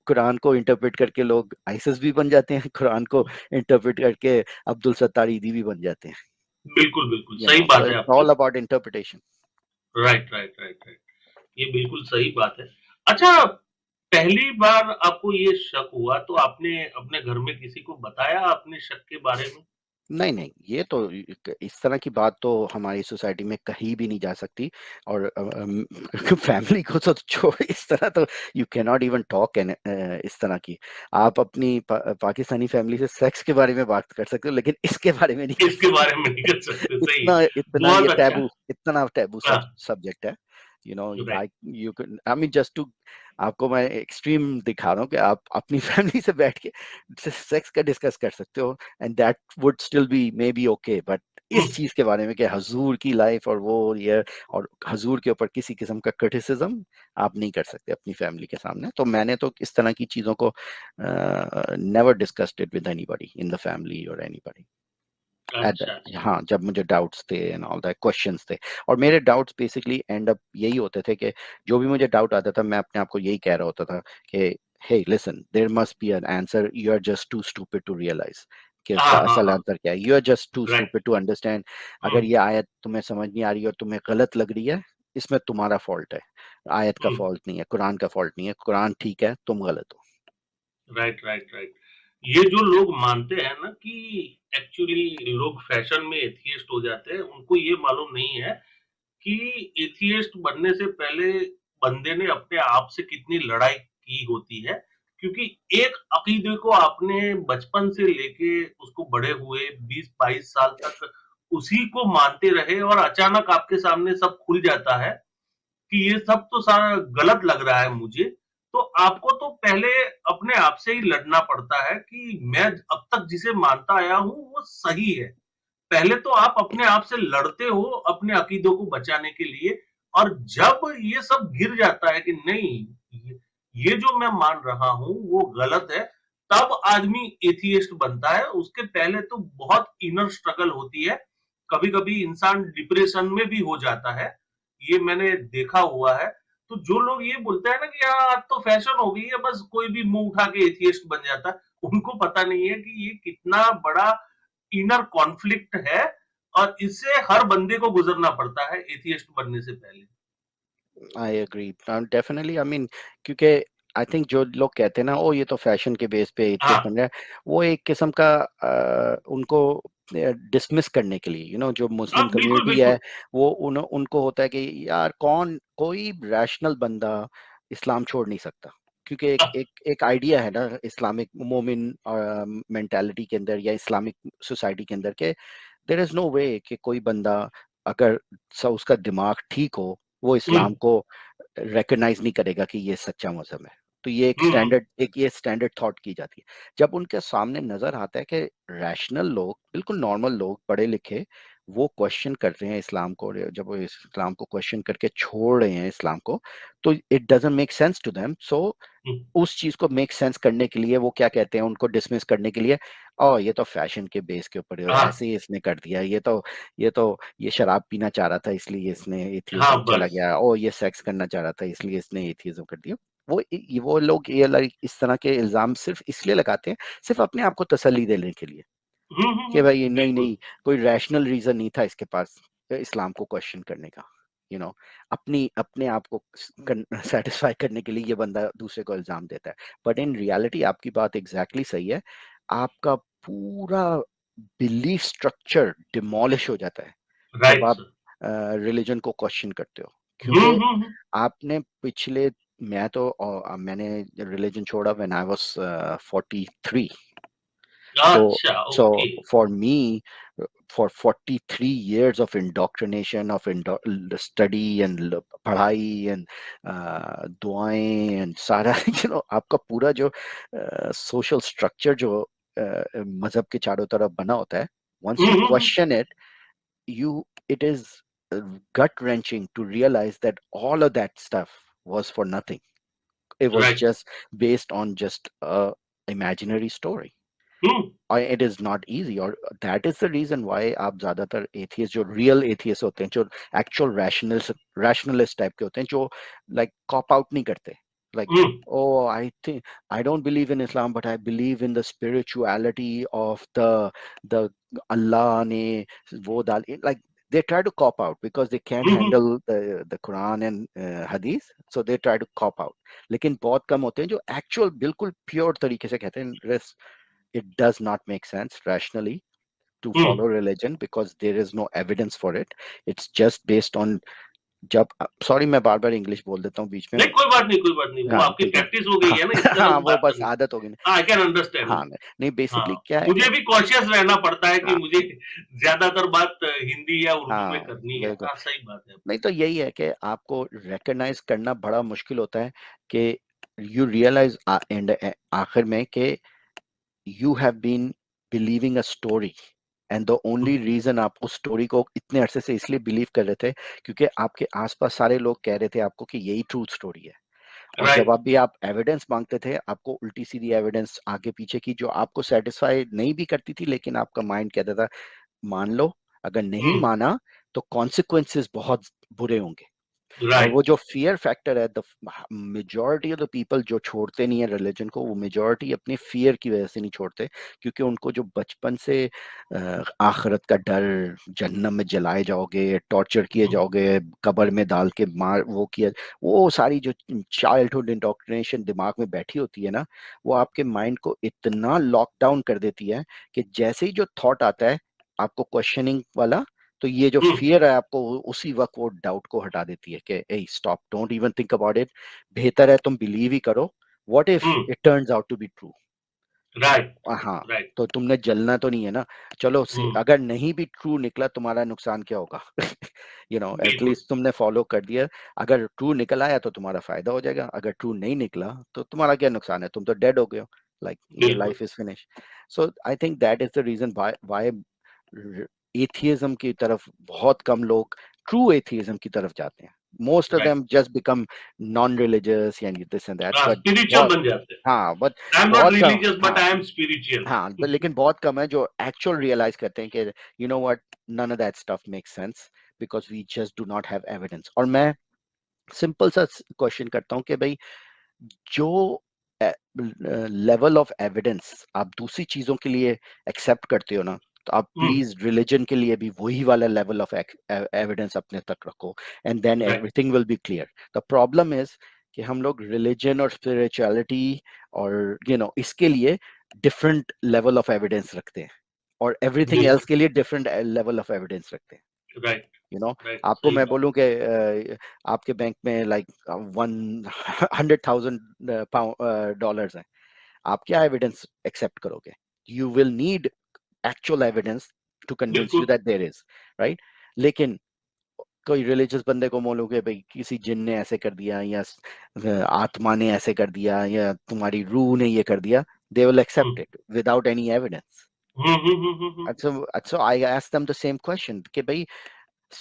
कुरान को इंटरप्रेट करके लोग आईसिस भी बन जाते हैं, कुरान को इंटरप्रेट करके अब्दुल सत्तार ईदी भी बन जाते हैं, बिल्कुल, बिल्कुल, यू सही नो। सो बात है इट्स आपकी। All about interpretation. Right, right, right, right. ये बिल्कुल सही बात है। अच्छा, पहली बार आपको ये शक हुआ तो आपने अपने घर में किसी को बताया अपने शक के बारे में? नहीं नहीं, ये तो इस तरह की बात तो हमारी सोसाइटी में कहीं भी नहीं जा सकती। और फैमिली को तो छोड़, इस तरह तो you can not even talk इस तरह की। आप अपनी पाकिस्तानी फैमिली से सेक्स के बारे में बात कर सकते हो, लेकिन इसके बारे में नहीं कर इसके सकते। बारे में नहीं कर सकते, सही है। इतना इतना ये बहुत अच्छा। टैबू, इतना टैबू हाँ, सब्जेक्ट है, you know. Right. I you can, I mean just to, आपको मैं एक्सट्रीम दिखा रहा हूँ कि आप अपनी फैमिली से बैठ के सेक्स का डिस्कस कर सकते हो, and that would still be may be okay. But hmm, इस चीज के बारे में कि हजूर की लाइफ और वो ये, और हजूर के ऊपर किसी किस्म का क्रिटिसिज्म आप नहीं कर सकते अपनी फैमिली के सामने। तो मैंने तो इस तरह की चीजों को never discussed it with anybody in the family और एनीबॉडी। अच्छा, अच्छा। हाँ, जब मुझे डाउट्स थे एंड ऑल दैट क्वेश्चंस थे, और मेरे डाउट्स बेसिकली एंड अप यही होते थे कि जो भी मुझे डाउट आता था मैं अपने आप को यही कह रहा होता था कि hey listen, there must be an answer, you are just too stupid to realise कि उसका हाँ, हाँ, असल हाँ, आंसर क्या है, you are just too right. Stupid to understand. Hmm, अगर ये आयत तुम्हें समझ नहीं आ रही और तुम्हें गलत लग रही है, इसमें तुम्हारा फॉल्ट है, आयत का हुँ, फॉल्ट नहीं है, कुरान का फॉल्ट नहीं है, कुरान ठीक है, तुम गलत हो। Right, right, right. ये जो लोग मानते हैं ना कि एक्चुअली लोग फैशन में एथियस्ट हो जाते हैं, उनको ये मालूम नहीं है कि एथियस्ट बनने से पहले बंदे ने अपने आप से कितनी लड़ाई की होती है। क्योंकि एक अकीदे को आपने बचपन से लेके उसको बड़े हुए 20-22 साल तक उसी को मानते रहे और अचानक आपके सामने सब खुल जाता है कि ये सब तो सारा गलत लग रहा है मुझे, तो आपको तो पहले अपने आप से ही लड़ना पड़ता है कि मैं अब तक जिसे मानता आया हूँ वो सही है। पहले तो आप अपने आप से लड़ते हो अपने अकीदों को बचाने के लिए और जब ये सब गिर जाता है कि नहीं ये जो मैं मान रहा हूँ वो गलत है, तब आदमी एथियस्ट बनता है। उसके पहले तो बहुत इनर स्ट्रगल होती है, कभी कभी इंसान डिप्रेशन में भी हो जाता है, ये मैंने देखा हुआ है। तो जो लोग ये बोलते हैं ना कि हाँ आज तो फैशन हो गई है, बस कोई भी मुंह उठा के एथियस्ट बन जाता है, उनको पता नहीं है कि ये कितना बड़ा इनर कॉन्फ्लिक्ट है, और इससे हर बंदे को गुजरना पड़ता है एथियस्ट बनने से पहले। I agree definitely, I mean, क्योंकि आई थिंक जो लोग कहते हैं ना, ओ ये तो फैशन के बेस पे एथियस्ट बन हाँ, रहा है, वो एक किस्म का उनको डिसमिस करने के लिए, जो हाँ, मुस्लिम बिल्कुल कम्युनिटी है, बिल्कुल। वो उनको होता है कि यार कौन कोई रैशनल बंदा इस्लाम छोड़ नहीं सकता, क्योंकि एक हाँ, एक एक आइडिया है ना इस्लामिक मोमिन मेंटालिटी के अंदर या इस्लामिक सोसाइटी के अंदर के देयर इज नो वे कि कोई बंदा, अगर उसका दिमाग ठीक हो, वो इस्लाम हम्म, को रिकॉग्नाइज नहीं करेगा कि ये सच्चा मजहब है। तो ये हम्म, ये स्टैंडर्ड थॉट की जाती है। जब उनके सामने नजर आता है कि रैशनल लोग, बिल्कुल नॉर्मल लोग, पढ़े लिखे, वो क्वेश्चन कर रहे हैं इस्लाम को, जब वो इस्लाम को क्वेश्चन करके छोड़ रहे हैं इस्लाम को, तो it doesn't make sense to them. So hmm, उस चीज को मेक सेंस करने के लिए वो क्या कहते हैं, उनको डिसमिस करने के लिए, ओ ये तो फैशन के बेस के ऊपर हाँ, ऐसे ही इसने कर दिया, ये शराब पीना चाह रहा था इसलिए इसने हाँ, एथियज्म चला बस। गया, ओ ये सेक्स करना चाह रहा था इसलिए इसने एथियज्म कर दिया। वो लोग ये इस तरह के इल्जाम सिर्फ इसलिए लगाते हैं, सिर्फ अपने आप को तसल्ली देने के लिए, कि भाई नहीं बिल्कुल। नहीं, कोई रैशनल रीजन नहीं था इसके पास इस्लाम को क्वेश्चन करने का, यू नो अपनी अपने आप को सेटिस्फाई करने के लिए ये बंदा दूसरे को इल्जाम देता है। बट इन रियलिटी आपकी बात एग्जैक्टली सही है, आपका पूरा बिलीफ स्ट्रक्चर डिमोलिश हो जाता है जब राइट आप सर। रिलीजन को क्वेश्चन करते हो, हम्म, क्योंकि हम्म, आपने पिछले, मैंने रिलीजन छोड़ा व्हेन आई वाज 43। So, अच्छा, so okay. for me, for 43 years of indoctrination, of study and पढ़ाई and दुआएं and सारा आपका पूरा जो social structure जो मजहब के चारों तरफ बना होता है, once you hmm, question it, it is gut wrenching to realize that all of that stuff was for nothing. It was right. just based on just a imaginary story. Hmm, और it is not easy, और that is the reason why आप ज्यादातर atheist, जो real atheist होते हैं, जो actual rationalist type के होते हैं, जो लाइक कॉप आउट नहीं करते, like hmm, oh I think I don't believe in Islam but I believe in the spirituality of the Allah ने वो डाल, like they try to cop out because they can't hmm, handle the Quran and hadith, so they try to cop out. लेकिन बहुत कम होते हैं जो actual बिल्कुल pure तरीके से कहते हैं it does not make sense rationally to hmm. follow religion because there is no evidence for it. It's just based on, जब, सॉरी मैं बार बार इंग्लिश बोल देता हूँ बीच में। नहीं, कोई बात नहीं, कोई बात नहीं, वो हाँ आपकी ठीक है। प्रैक्टिस हो गई हाँ है ना इस तरह हाँ, से वो बात बस करने की। आदत हो गई हाँ, आई कैन हाँ अंडरस्टैंड। नहीं, हाँ, बेसिकली क्या है मुझे कि भी कॉशियस रहना पड़ता है कि हाँ मुझे ज्यादातर बात हिंदी या उर्दू में हाँ करनी है। बिल्कुल। हाँ, सही बात है। नहीं तो यही है कि आपको रिकॉग्नाइज करना बड़ा मुश्किल होता है कि यू रियलाइज एंड आखिर में कि you have been believing a story and the only reason आप उस स्टोरी को इतने अरसे से इसलिए बिलीव कर रहे थे क्योंकि आपके आसपास सारे लोग कह रहे थे आपको कि यही ट्रूथ स्टोरी है। और जब राइट। अभी आप एविडेंस मांगते थे, आपको उल्टी सीधी एविडेंस आगे पीछे की जो आपको सेटिस्फाई नहीं भी करती थी, लेकिन आपका माइंड कहता था मान लो, अगर नहीं हम्म, माना तो कॉन्सिक्वेंसेस बहुत बुरे होंगे। और वो राइट। जो फियर फैक्टर है, the majority of the people जो छोड़ते नहीं है रिलीजन को, वो मेजॉरिटी अपने फियर की वजह से नहीं छोड़ते, क्योंकि उनको जो बचपन से आखिरत का डर, जहन्नम में जलाए जाओगे, टॉर्चर किए जाओगे, कब्र में डाल के मार वो किया, वो सारी जो चाइल्डहुड इंडोक्ट्रिनेशन दिमाग में बैठी होती है ना, वो आपके माइंड को इतना लॉकडाउन कर देती है कि जैसे ही जो थॉट आता है आपको क्वेश्चनिंग वाला, तो ये जो हम्म, फियर है आपको उसी वक्त वो डाउट को हटा देती है कि ए stop, don't even think about it, बेहतर है तुम बिलीव ही करो, what if hmm, it turns out to be true. Right. हाँ, राइट। तो तुमने जलना तो नहीं है ना, चलो हम्म, अगर नहीं भी ट्रू निकला तुम्हारा नुकसान क्या होगा, बिल्कुल। एटलीस्ट तुमने फॉलो कर दिया। अगर ट्रू निकल आया तो तुम्हारा फायदा हो जाएगा, अगर ट्रू नहीं निकला तो तुम्हारा क्या नुकसान है, तुम तो डेड हो गए हो, लाइक योर बिल्कुल। Life is finish. So I think that is the reason why atheism की तरफ बहुत कम लोग ट्रू एथियज्म की तरफ जाते हैं। most of right. them just become non-religious and this and that, हाँ, but स्पिरिचुअल बहुत, बन जाते हैं। हाँ but आई एम नॉट बहुत कम, रिलीजियस बट हाँ आई एम स्पिरिचुअल। हाँ लेकिन बहुत कम है जो एक्चुअल रियलाइज करते हैं कि you know what, none of that stuff makes sense because we just do not have evidence। और मैं सिंपल सा क्वेश्चन करता हूँ कि भाई जो लेवल ऑफ एविडेंस आप दूसरी चीजों के लिए एक्सेप्ट करते हो ना, तो आप प्लीज रिलीजन के लिए भी वही वाला लेवल ऑफ एविडेंस अपने तक रखो, and then right. Everything will be clear. The problem is कि हम लोग रिलीजन और स्पिरिचुअलिटी और इसके लिए डिफरेंट लेवल ऑफ एविडेंस रखते हैं, और एवरीथिंग जी। एल्स के लिए डिफरेंट लेवल ऑफ एविडेंस रखते हैं। राइट। यू नो राइट, आपको सही मैं बात। बोलूं कि आपके बैंक में लाइक 100,000 डॉलर्स हैं, आप क्या एविडेंस एक्सेप्ट करोगे? You will need actual evidence to convince you बिल्कुल। That there is, right? लेकिन कोई रिलीजियस बंदे को बोलोगे भाई किसी जिन ने ऐसे कर दिया, या आत्मा ने ऐसे कर दिया, या तुम्हारी रूह ने ये कर दिया, they will accept hmm it without any evidence. Hmm hmm hmm hmm अच्छा अच्छा, I ask them the same question कि भाई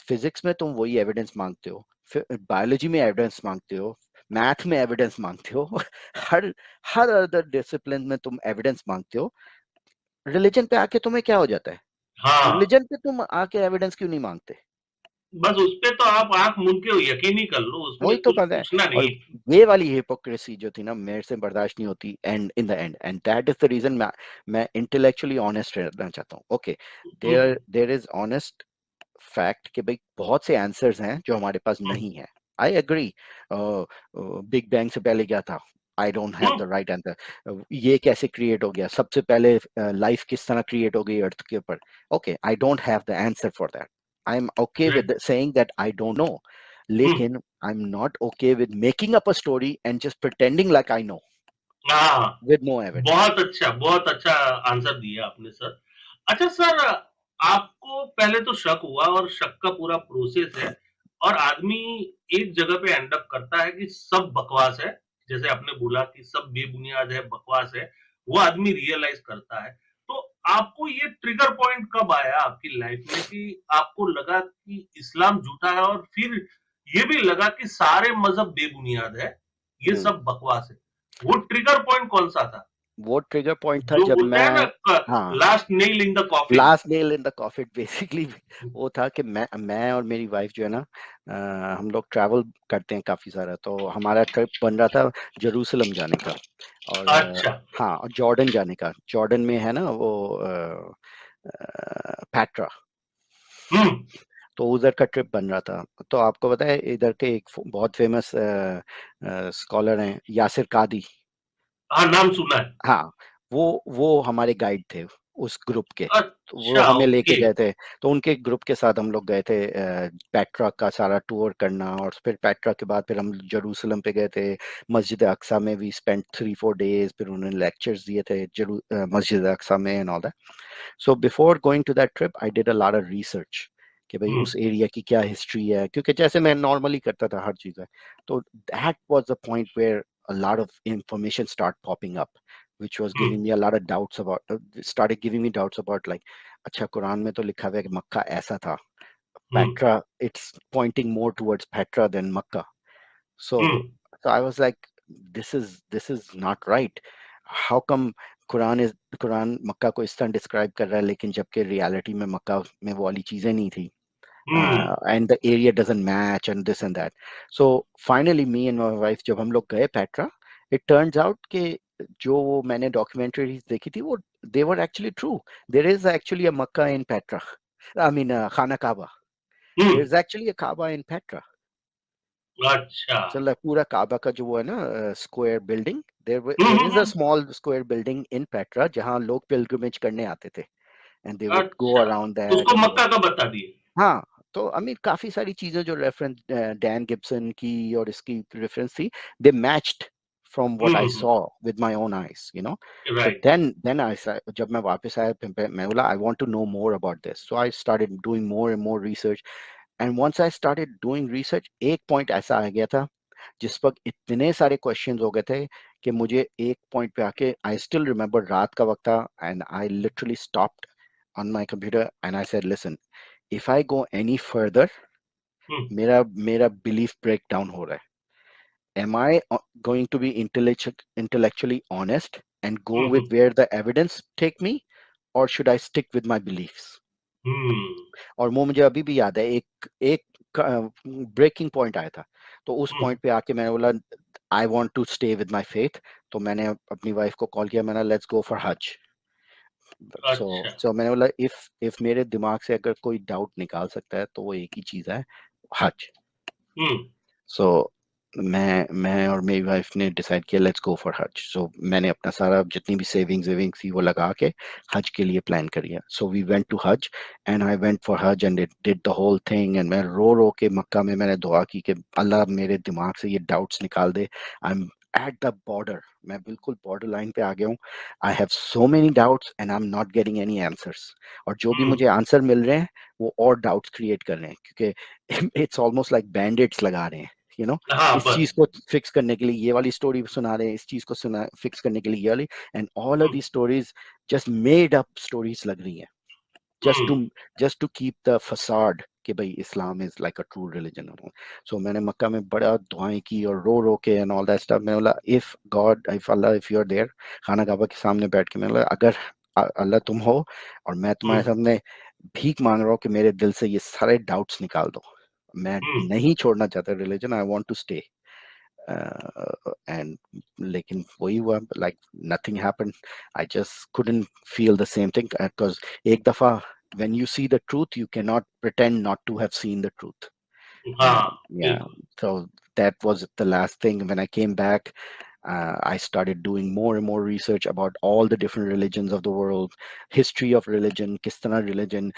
फिजिक्स में तुम वही एविडेंस मांगते हो, बायोलॉजी में एविडेंस मांगते हो, मैथ में एविडेंस मांगते हो, हर हर अदर डिसिप्लिन में तुम एविडेंस मांगते हो, रिलीजन पे आके तुम्हें क्या हो जाता है? हाँ, रिलीजन पे तुम आके एविडेंस क्यों नहीं मांगते? बस उस पे तो आप आंख मूंद के यकीन ही कर लो, उसमें वही तो कुछ बात है। पूछना और नहीं। ये वाली हिपोक्रेसी जो थी ना, मेरे से बर्दाश्त नहीं होती, and in the end, and that is the reason मैं इंटेलेक्चुअली ऑनेस्ट रहना चाहता हूँ। Okay, there hmm there is honest fact कि भाई बहुत से आंसर्स हैं जो हमारे पास हम्म नहीं है। आई एग्री, बिग बैंग से पहले क्या था, आई don't have the hmm, right answer. ये कैसे क्रिएट हो गया, सबसे पहले लाइफ किस तरह क्रिएट हो गई अर्थ के ऊपर? Okay, I don't have the answer for that. I am okay right. With saying that I don't know, hmm, लेकिन I am not okay with making up a story and just pretending like I know हाँ, with no evidence. बहुत अच्छा answer दिया आपने sir. अच्छा sir, आपको पहले तो शक हुआ और शक का पूरा प्रोसेस है, और आदमी एक जगह पे एंड अप करता है कि सब बकवास है, जैसे आपने बोला कि सब बेबुनियाद है, बकवास है, वो आदमी रियलाइज करता है। तो आपको ये ट्रिगर पॉइंट कब आया आपकी लाइफ में कि आपको लगा कि इस्लाम झूठा है, और फिर ये भी लगा कि सारे मजहब बेबुनियाद है, ये सब बकवास है? वो ट्रिगर पॉइंट कौन सा था? वो ट्रिगर पॉइंट था जो जब बोलते हैं मैं, ना, हाँ, last nail in the coffin. Last nail in the coffin basically वो था कि मैं और मेरी वाइफ जो है ना, हम लोग ट्रैवल करते हैं काफी सारा, तो हमारा ट्रिप बन रहा था जेरूसलम जाने का, और अच्छा। हाँ, और जॉर्डन जाने का। जॉर्डन में है ना वो पैट्रा, हम्म। तो उधर का ट्रिप बन रहा था। तो आपको पता है इधर के एक बहुत फेमस स्कॉलर हैं, यासिर कादी। हाँ, नाम सुना है। हाँ, वो हमारे गाइड थे उस ग्रुप के, तो वो अच्छा, हमें लेके ओके। गए थे। तो उनके ग्रुप के साथ हम लोग गए थे पेट्रा का सारा टूर करना, और फिर पेट्रा के बाद फिर हम जेरूसलम पे गए थे। मस्जिद अक्सा में वी स्पेंट 3-4 डेज, फिर उन्होंने लेक्चर्स दिए थे मस्जिद अक्सा में and all. So before going to that trip I did a lot of research कि भाई हम्म उस एरिया की क्या हिस्ट्री है, क्योंकि जैसे मैं नॉर्मली करता था हर चीज़ है। तो that was the point where a lot of information start popping up which was hmm giving me a lot of doubts about started giving me doubts about like, अच्छा कुरान में तो लिखा हुआ है कि मक्का ऐसा था, hmm Petra, it's pointing more towards Petra than Makkah. Hmm So I was like, this is not right. How come Quran इस कुरान मक्का को इस तरह डिस्क्राइब कर रहा है, लेकिन जबकि रियलिटी में मक्का में वो वाली चीजें नहीं थी, हम्म and the area doesn't match and this and that. So finally me and my wife जब हम लोग गए पेट्रा, it turns out कि जो वो मैंने डॉक्यूमेंट्रीज देखी थी वो they were actually true. There is actually a Makkah in Petra. I mean Khana Kaaba. Hmm, There's actually a Kaaba in Petra. अच्छा। चल पूरा काबा का जो वो है ना square building, there is a hmm, small square building in Petra जहाँ लोग पिलग्रिमेज करने आते थे, एंड दे वुड गो अच्छा, अराउंड तो दैट उसको एंड दे वुड, मक्का का बता दिए। हाँ। तो आई मीन काफी सारी चीजें जो रेफरेंस डैन गिब्सन की और इसकी रेफरेंस थी, they matched from what I hmm, saw with my own eyes, but right. Then I जब मैं वापस आया मैं बोला I want to know more about this, so I started doing more and more research. And once I started doing research, एक point ऐसा आ गया था जिस वक्त इतने सारे क्वेश्चंस हो गए थे कि मुझे एक पॉइंट पे आके, आई स्टिल रिमेम्बर रात का वक्त था, and I literally stopped on my computer and I said, listen, if I go any further, हुँ, मेरा मेरा बिलीफ ब्रेक डाउन हो रहा है। Am I going to be intellectually honest and go hmm, with hmm, where the evidence take me, or should I stick with my beliefs? हुँ, और वो मुझे अभी भी याद है, एक एक ब्रेकिंग पॉइंट आया था, तो उस हुँ, पॉइंट पे आके मैंने बोला I want to stay with my faith. तो मैंने अपनी वाइफ को कॉल किया, मैंने लेट्स गो फॉर हज। सो अच्छा। सो मैंने बोला इफ मेरे दिमाग से अगर कोई डाउट निकाल सकता है तो वो एक ही चीज है, हज। हुँ, सो मैं और मेरी वाइफ ने डिसाइड किया लेट्स गो फॉर हज। सो मैंने अपना सारा जितनी भी सेविंग्स वेविंग्स थी वो लगा के हज के लिए प्लान कर लिया। सो वी वेंट टू हज एंड आई वेंट फॉर हज and did the whole thing. And मैं रो रो के मक्का में मैंने दुआ की कि अल्लाह मेरे दिमाग से ये डाउट्स निकाल दे। I am at the border, मैं बिल्कुल बॉर्डर लाइन पे आ गया हूँ। I have so many doubts and I am not getting any answers. और जो भी हुँ, मुझे आंसर मिल रहे हैं वो और डाउट्स क्रिएट कर रहे हैं, क्योंकि इट्स ऑलमोस्ट लाइक बैंडेड्स लगा रहे हैं, यू नो। हाँ, इस बस। चीज को फिक्स करने के लिए ये वाली स्टोरी सुना रहे हैं, इस चीज को सुना फिक्स करने के लिए ये वाली। And all of hmm, the stories just made up stories लग रही हैं, hmm, just to just to keep the facade कि भाई Islam is like a true religion. So मैंने मक्का में बड़ा दुआएं की और रो रो के एंड ऑल दैट स्टफ। मैंने बोला इफ गॉड, इफ अल्लाह, इफ यू आर देयर, खाना काबा के सामने बैठ के मैंने बोला अगर अल्लाह तुम हो और मैं हुँ, तुम्हारे सामने भीख मांग रहा हूँ कि मेरे दिल से ये सारे डाउट्स निकाल दो, मैं हुँ, नहीं छोड़ना चाहता religion, I want to stay. And लेकिन वही हुआ, like nothing happened. I just couldn't feel the same thing because एक दफा when you see the truth you cannot pretend not to have seen the truth. हाँ, And yeah, बिल्कुल। so that was the last thing. When I came back, I started doing more and more research about all the different religions of the world, history of religion, किस तरह religion,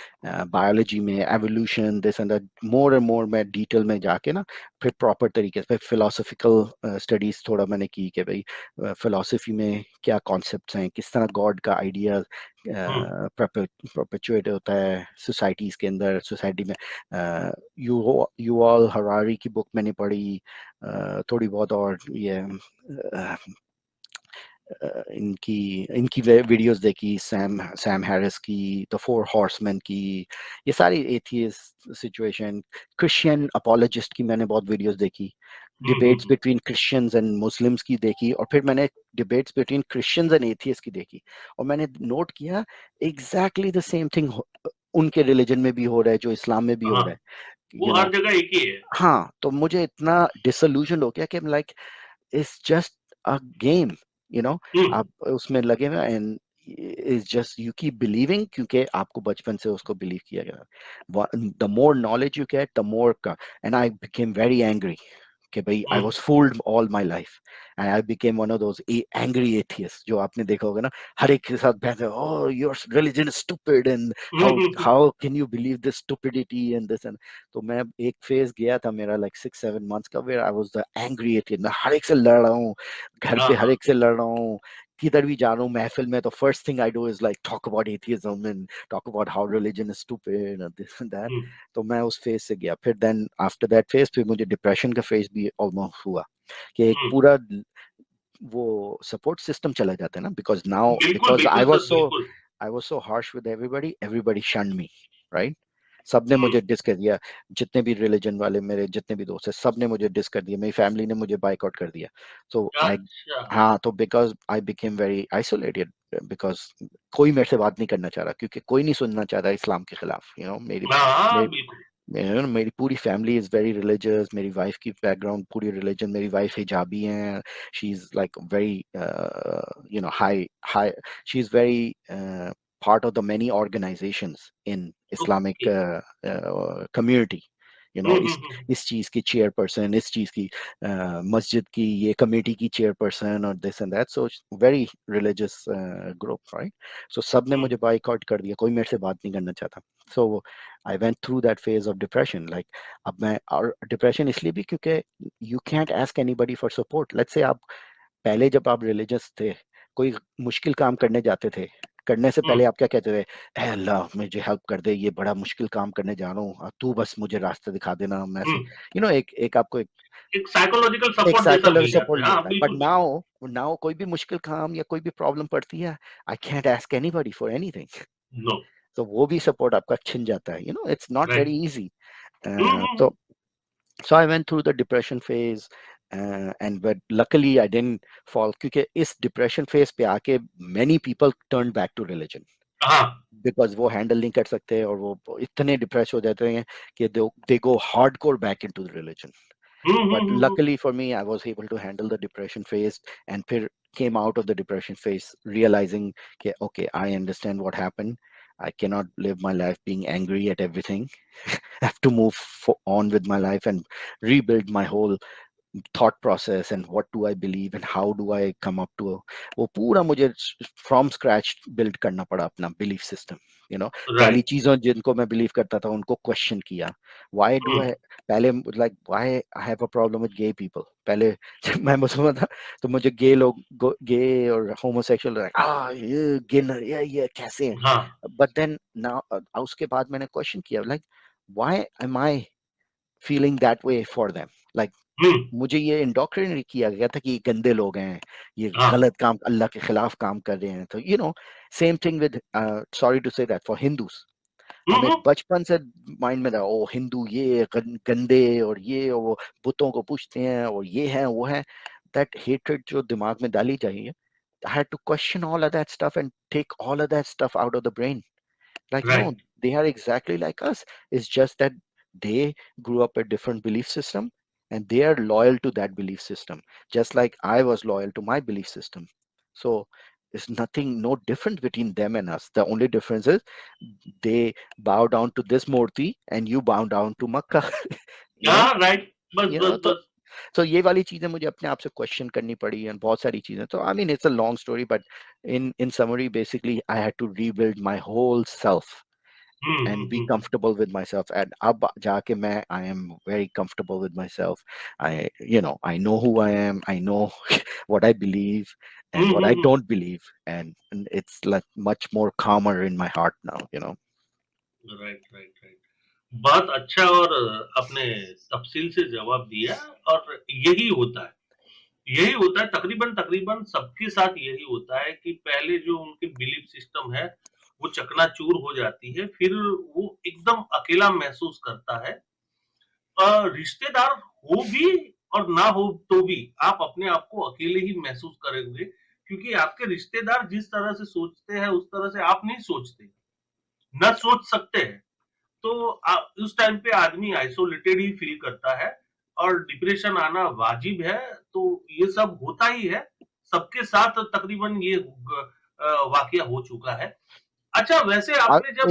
biology में, evolution, this and that, more and more मैं detail में जाके ना फिर proper तरीके से फिर philosophical studies थोड़ा मैंने की कि भाई philosophy में क्या concepts हैं, किस तरह God का idea हुँ, perpetuate होता है societies के अंदर, society में। यू ऑल हरारी की बुक मैंने पढ़ी, थोड़ी बहुत, और ये इनकी इनकी वीडियोस देखी, सैम सैम हैरिस की, द फोर हॉर्समैन की, ये सारी एथियस्ट सिचुएशन, क्रिश्चियन अपोलोजिस्ट की मैंने बहुत वीडियोस देखी, hmm, hmm, debates hmm, between Christians and Muslims की देखी, और फिर मैंने debates between Christians and atheist की देखी। और मैंने नोट किया एग्जैक्टली द सेम थिंग उनके रिलीजन में भी हो रहा है जो इस्लाम में भी हो हाँ, रहा है, वो यू हर नो। जगह एक ही है। हाँ, तो मुझे इतना डिसल्यूशन हो गया कि like it's just a game, you know. Hmm, आप उसमें लगे हुए and is just you keep believing, क्योंकि आपको बचपन से उसको बिलीव किया गया। The more knowledge you get the more, and I became very angry कि भाई I hmm, was fooled all my life and I became one of those angry atheist जो आपने देखा होगा ना, हर एक के साथ बहस, oh your religion is stupid and hmm, how hmm, hmm, how can you believe this stupidity and this and. तो मैं एक फेज गया था मेरा लाइक 6-7 months का, where I was the angry atheist. मैं हर एक से लड़ रहा हूँ, घर हाँ, पे हर हाँ, एक से लड़ रहा हूँ, किधर भी जा रहा हूँ महफिल में, तो first thing I do is like talk about atheism and talk about how religion is stupid and this and that. Hmm, तो मैं उस फेज से गया, फिर देन आफ्टर दैट फेज फिर मुझे डिप्रेशन का फेज भी ऑलमोस्ट हुआ कि एक हुँ, पूरा वो सपोर्ट सिस्टम चला जाता है ना, बिल्कुल, बिकॉज बिल्कुल सर, बिल्कुल। I was so harsh with everybody, everybody shunned me, right. सबने हुँ, मुझे डिस कर दिया, जितने भी रिलीजन वाले मेरे जितने भी दोस्त हैं सब ने मुझे डिस कर दिया, मेरी फैमिली ने मुझे बाइकआउट कर दिया। सो आई, अच्छा। हाँ, तो because I became very isolated, because कोई मेरे से बात नहीं करना चाह रहा, क्योंकि कोई नहीं सुनना चाह रहा इस्लाम के खिलाफ, यू नो। हाँ, हाँ, मेरी बिल्कुल। मेरी पूरी फैमिली इज वेरी रिलीजियस, मेरी वाइफ की बैकग्राउंड पूरी रिलीजन, मेरी वाइफ हिजाबी हैं, she is like very you know high high, she is very part of the many organizations in okay. Islamic community, you hmm, know, हुँ, हुँ, इस चीज की chairperson, इस चीज की मस्जिद की ये कमेटी की चेयरपर्सन और this and that, so very religious group, right. So सब ने हुँ, मुझे बाइकआउट कर दिया, कोई मेरे से बात नहीं करना चाहता। So I went through that phase of depression, like अब मैं, और डिप्रेशन इसलिए भी क्योंकि you can't ask anybody for support. Let's say आप पहले जब आप रिलीजियस थे, कोई मुश्किल काम करने जाते थे, करने से हुँ, पहले आप क्या कहते थे, "ऐ अल्लाह मुझे हेल्प कर दे, ये बड़ा मुश्किल काम करने जा रहा हूँ, तू बस मुझे रास्ता दिखा देना, मैं हुँ। से, यू नो, एक आपको एक साइकोलॉजिकल एक सपोर्ट जैसा साइकोलॉजिकल मिल जाता सपोर्ट है। हाँ, मिलता है। बट बिल्कुल, बिल्कुल। नाउ नाउ कोई भी मुश्किल काम या कोई भी प्रॉब्लम पड़ती है, I can't ask anybody for anything. No, तो वो भी सपोर्ट आपका छिन जाता है, you know, it's not right. Very easy. Hmm, hmm, तो हुँ। So I went through the depression phase, and but luckily I didn't fall, क्योंकि इस depression phase पे आके many people turned back to religion, हाँ। बिकॉज वो handle नहीं कर सकते और वो इतने डिप्रेस हो जाते हैं कि they go hardcore back into the religion. But luckily for me, I was able to handle the depression phase, and फिर came out of the depression phase realizing कि okay, I understand what happened. I cannot live my life being angry at everything. I have to move on with my life and rebuild my whole thought process and what do I believe and how do I come up to वो पूरा मुझे from scratch build करना पड़ा अपना belief system, you know. पहली right. चीजों जिनको मैं believe करता था उनको question किया. Why do hmm. I, पहले like why I have a problem with gay people. पहले जब मैं मुसलमान था तो मुझे gay लोग gay और homosexual like ये gay ये कैसे हैं. हाँ। But then now उसके बाद मैंने question किया like why am I feeling that way for them, like हम्म। मुझे ये इंडोक्ट्रिनेट किया गया था कि ये गंदे लोग हैं, ये हाँ। गलत काम अल्लाह के खिलाफ काम कर रहे हैं. तो same thing with, sorry to say that for Hindus, हमें हम्म। बचपन से माइंड में था ओ हिंदू ये गंदे और ये और वो बुतों को पूछते हैं और ये है वो है. दैट हेट्रेड जो दिमाग में डाली चाहिए, I had to question all of that stuff and take all of that stuff out of the brain. Like, no, right. they are exactly like us. It's just that they grew up a different belief system and they are loyal to that belief system, just like I was loyal to my belief system. So there's nothing, no different between them and us. The only difference is they bow down to this Murti and you bow down to Makkah. you know, हाँ, right. बस you know, बस तो बस। ये वाली चीजें मुझे अपने आप से क्वेश्चन करनी पड़ी और बहुत सारी चीजें. तो I mean it's a long story but in summary, basically I had to rebuild my whole self and be hmm. comfortable with myself. And ab jaake main, I am very comfortable with myself. I know who I am. I know what I believe and what I hmm. don't believe, and it's like much more calmer in my heart now. Right, right, right. बहुत अच्छा। और आपने तफ़सील से जवाब दिया। और यही होता है, यही होता है तकरीबन तकरीबन सबके साथ यही होता है कि पहले जो उनकी बिलीफ सिस्टम है, वो चकनाचूर हो जाती है, फिर वो एकदम अकेला महसूस करता है। रिश्तेदार हो भी और ना हो तो भी आप अपने आप को अकेले ही महसूस करेंगे, क्योंकि आपके रिश्तेदार जिस तरह से सोचते हैं, उस तरह से आप नहीं सोचते, ना सोच सकते हैं। तो उस टाइम पे आदमी आइसोलेटेड ही फील करता है और डिप्रेशन आना वाजिब है। तो ये सब होता ही है, सबके साथ तकरीबन ये वाकया हो चुका है। अच्छा, वैसे आपने जब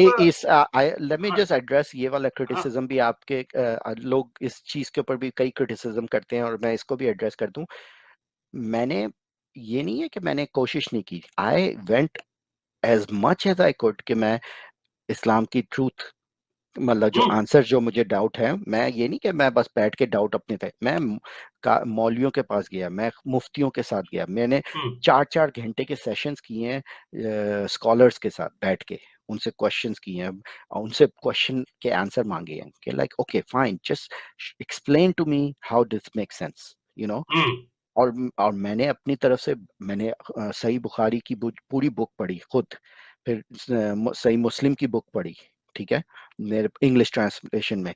Let me हाँ, just address ये वाला हाँ। criticism भी आपके, लोग इस चीज के ऊपर भी कई criticism करते हैं और मैं इसको भी address कर दूं. मैंने ये नहीं है कि मैंने कोशिश नहीं की. I went as much as I could कि मैं इस्लाम की ट्रूथ, मतलब जो हुँ, आंसर जो मुझे डाउट है, मैं ये नहीं कि मैं बस बैठ के डाउट अपने थे, मैं मौलवियों के पास गया, मैं मुफ्तियों के साथ गया, मैंने हुँ, 4-4 घंटे के सेशंस किए हैं स्कॉलर्स के साथ बैठ के, उनसे क्वेश्चंस किए हैं और उनसे क्वेश्चन के आंसर मांगे हैं कि like okay fine, just explain to me how this make sense. Hmm, और मैंने अपनी तरफ से मैंने सही बुखारी की पूरी बुक पढ़ी खुद, फिर सही मुस्लिम की बुक पढ़ी, ठीक है, मेरे इंग्लिश ट्रांसलेशन में.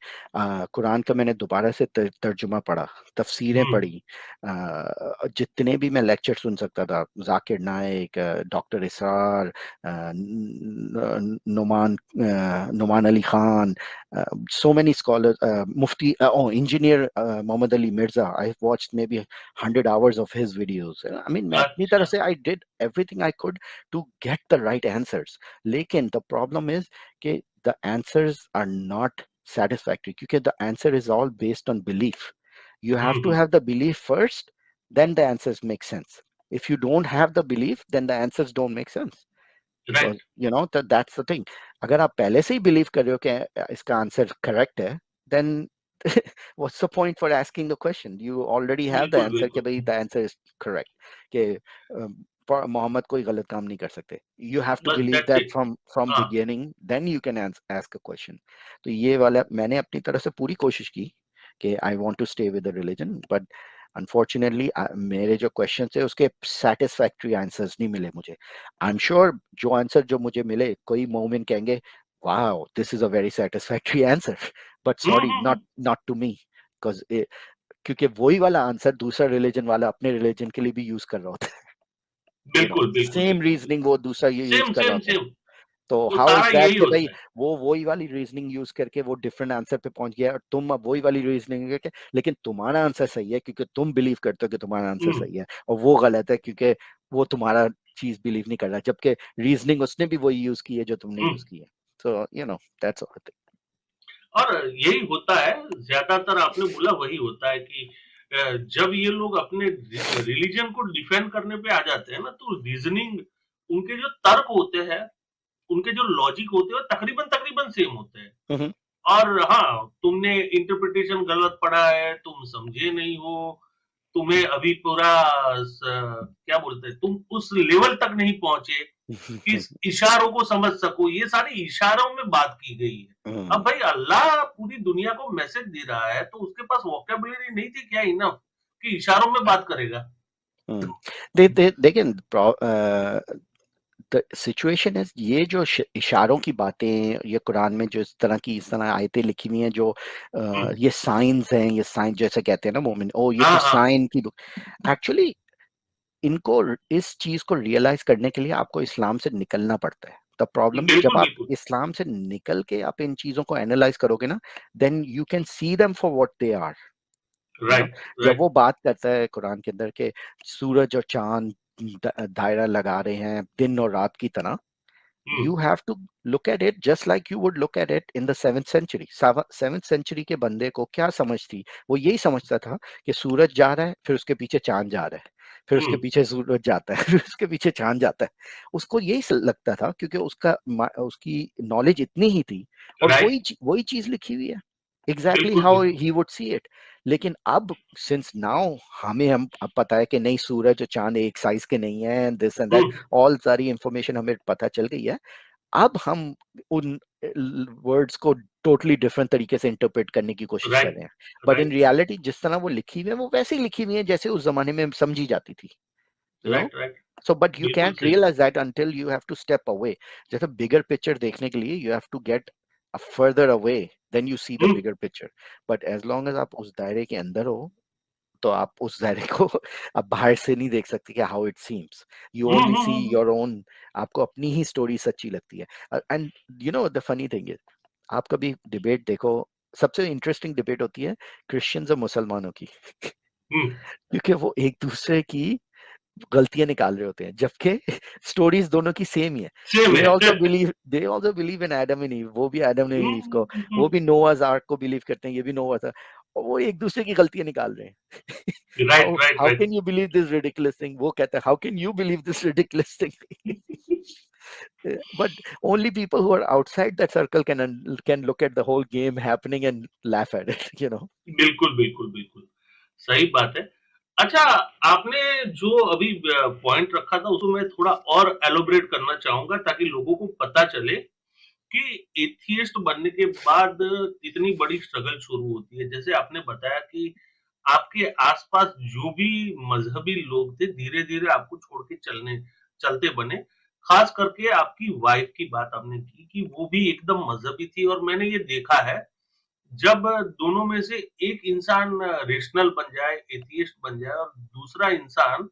कुरान का मैंने दोबारा से तर्जुमा पढ़ा, तफसीरें हुँ, पढ़ी, जितने भी मैं लेक्चर सुन सकता था, Zakir Naik, doctor Israr, Nouman Ali Khan, so many scholars, Mufti, engineer Muhammad Ali Mirza. I've watched maybe 100 hours of his videos. I mean, मैं अपनी तरफ अच्छा। से I did everything I could to get the right answers. लेकिन the problem is कि the answers are not satisfactory क्योंकि the answer is all based on belief. You hmm, have to hmm, have the belief first, then the answers make sense. If you don't have the belief, then the answers don't make sense. Because right. that's the thing. अगर आप पहले से ही believe कर रहे हो कि इसका answer correct है, then what's the point for asking the question? You already have the बिल्कुल, answer कि बिल्कुल। भाई the answer is correct, कि मोहम्मद कोई गलत काम नहीं कर सकते. You have to बस believe that's that it. from हाँ। beginning, then you can ask a question. तो ये वाला मैंने अपनी तरफ से पूरी कोशिश की कि I want to stay with the religion, but unfortunately मेरे जो क्वेश्चन थे उसके सेटिस्फैक्ट्री आंसर्स नहीं मिले मुझे. आई एम श्योर जो आंसर जो मुझे मिले, कोई मोमिन कहेंगे wow this is a very satisfactory answer, but uh, sorry, uh, not uh. Not to me, because क्योंकि वही वाला आंसर दूसरा रिलीजन वाला अपने रिलीजन के लिए भी यूज कर रहा होता है, बिल्कुल, बिल्कुल, सेम बिल्कुल, रीजनिंग वो दूसरा ये यूज सेम, कर रहा सेम, होता है। सेम। तो वो हाउ इज सारा दैट यही कि भाई होता है। वो वही वाली रीजनिंग यूज करके वो डिफरेंट आंसर पे पहुंच गया और तुम अब वही वाली रीजनिंग करके, लेकिन तुम्हारा आंसर सही है क्योंकि तुम बिलीव करते हो कि तुम्हारा आंसर हुँ, सही है, और वो गलत है क्योंकि वो तुम्हारा चीज बिलीव नहीं कर रहा, जबकि रीजनिंग उसने भी वही यूज की है जो तुमने हुँ। यूज की है। So that's all. और यही होता है, ज़्यादातर आपने बोला वही होता है कि जब ये लोग अपने रिलीजन को डिफेंड करने पे आ जाते हैं ना, तो रीज़निंग, उनके जो तर्क होते हैं, उनके जो लॉजिक होते हैं, वो तकरीबन-तकरीबन सेम होते हैं। हम्म। और हाँ, तुमने इंटरप्रिटेशन गलत पढ़ा है, तुम समझे नहीं हो, तुम्हें अभी पूरा क्या बोलते हैं, तुम उस लेवल तक नहीं पहुंचे कि इस इशारों को समझ सको। ये सारी इशारों में बात की गई है। अब हम्म। भाई अल्लाह पूरी दुनिया को मैसेज दे रहा है, तो उसके पास वोकेबुलरी नहीं थी क्या इनफ कि इशारों में बात करेगा? हम्म। देखिए, द सिचुएशन इज ये जो इशारों की बातें, ये कुरान में जो इस तरह आयतें लिखी हुई हैं जो हम्म, ये साइंस हैं, ये साइंस जैसे कहते हैं ना मोमिन, ओ ये हाँ तो हाँ। साइन की बुक। एक्चुअली इनको इस चीज को रियलाइज करने के लिए आपको इस्लाम से निकलना पड़ता है। द प्रॉब्लम जब बिल्कुल आप बिल्कुल। इस्लाम से निकल के आप इन चीजों को एनालाइज करोगे ना, then you can see them for what they are. You know right जब राइट। वो बात करता है कुरान के अंदर के सूरज और चांद दायरा लगा रहे हैं दिन और रात की तरह, हम्म you have to look at it just like you would look at it in the 7th century। 7th century के बंदे को क्या समझ थी? वो यही समझता था कि सूरज जा रहा है, फिर उसके पीछे चांद जा रहा है, फिर उसके हम्म। पीछे सूरज जाता है, फिर उसके पीछे चांद जाता है। उसको यही लगता था क्योंकि उसकी नॉलेज इतनी ही थी, और राइट। वही चीज लिखी हुई है, एग्जैक्टली बिल्कुल हाउ बिल्कुल। He would see it. लेकिन अब सिंस नाउ हम अब पता है कि नहीं, सूरज और चांद एक साइज के नहीं है, this and that, hmm. All सारी इंफॉर्मेशन हमें पता चल गई है। अब हम उन वर्ड्स को टोटली डिफरेंट तरीके से इंटरप्रेट करने की कोशिश कर राइट रहे हैं, बट इन राइट रियलिटी जिस तरह वो लिखी हुई है वो वैसे ही लिखी हुई है जैसे उस जमाने में समझी जाती थी, you know. Right right. So but you बिल्कुल कैंट सही। Realise that until you have to step away. जैसे बिगर पिक्चर देखने के लिए you have to get a further away, then you see the hmm bigger picture. But as long as आप उस दायरे के अंदर हो, तो आप उस दायरे को आप बाहर से नहीं देख सकते कि how it seems, you only see hmm. Your own. आपको अपनी ही स्टोरी सच्ची लगती है। And the funny thing is, आप कभी डिबेट देखो, सबसे इंटरेस्टिंग डिबेट होती है क्रिश्चियंस और मुसलमानों की हम्म। क्योंकि वो एक दूसरे की गलतियां निकाल रहे होते हैं, जबकि स्टोरीज दोनों की सेम ही है। सेम है। They also believe in Adam and ewe, वो भी एडम एंड ईव को, वो हम्म। भी नोआज आर्क को बिलीव करते हैं, ये भी नोआज आर्क, और वो एक दूसरे की गलतियां निकाल रहे हैं। Right how right how right. Can you believe this ridiculous thing, वो कहता है how can you believe this ridiculous thing. but only people who are outside that circle can look at the whole game happening and laugh at it. बिल्कुल बिल्कुल बिल्कुल। सही बात है। अच्छा, आपने जो अभी पॉइंट रखा था उसको मैं थोड़ा और एलोबरेट करना चाहूंगा ताकि लोगों को पता चले कि एथियस्ट बनने के बाद इतनी बड़ी स्ट्रगल शुरू होती है। जैसे आपने बताया कि आपके आसपास जो भी मजहबी लोग थे, धीरे-धीरे आपको छोड़ के चलते बने। खास करके आपकी वाइफ की बात आपने की कि वो भी एकदम मजहबी थी, और मैंने ये देखा है, जब दोनों में से एक इंसान रेशनल बन जाए, एथियस्ट बन जाए, और दूसरा इंसान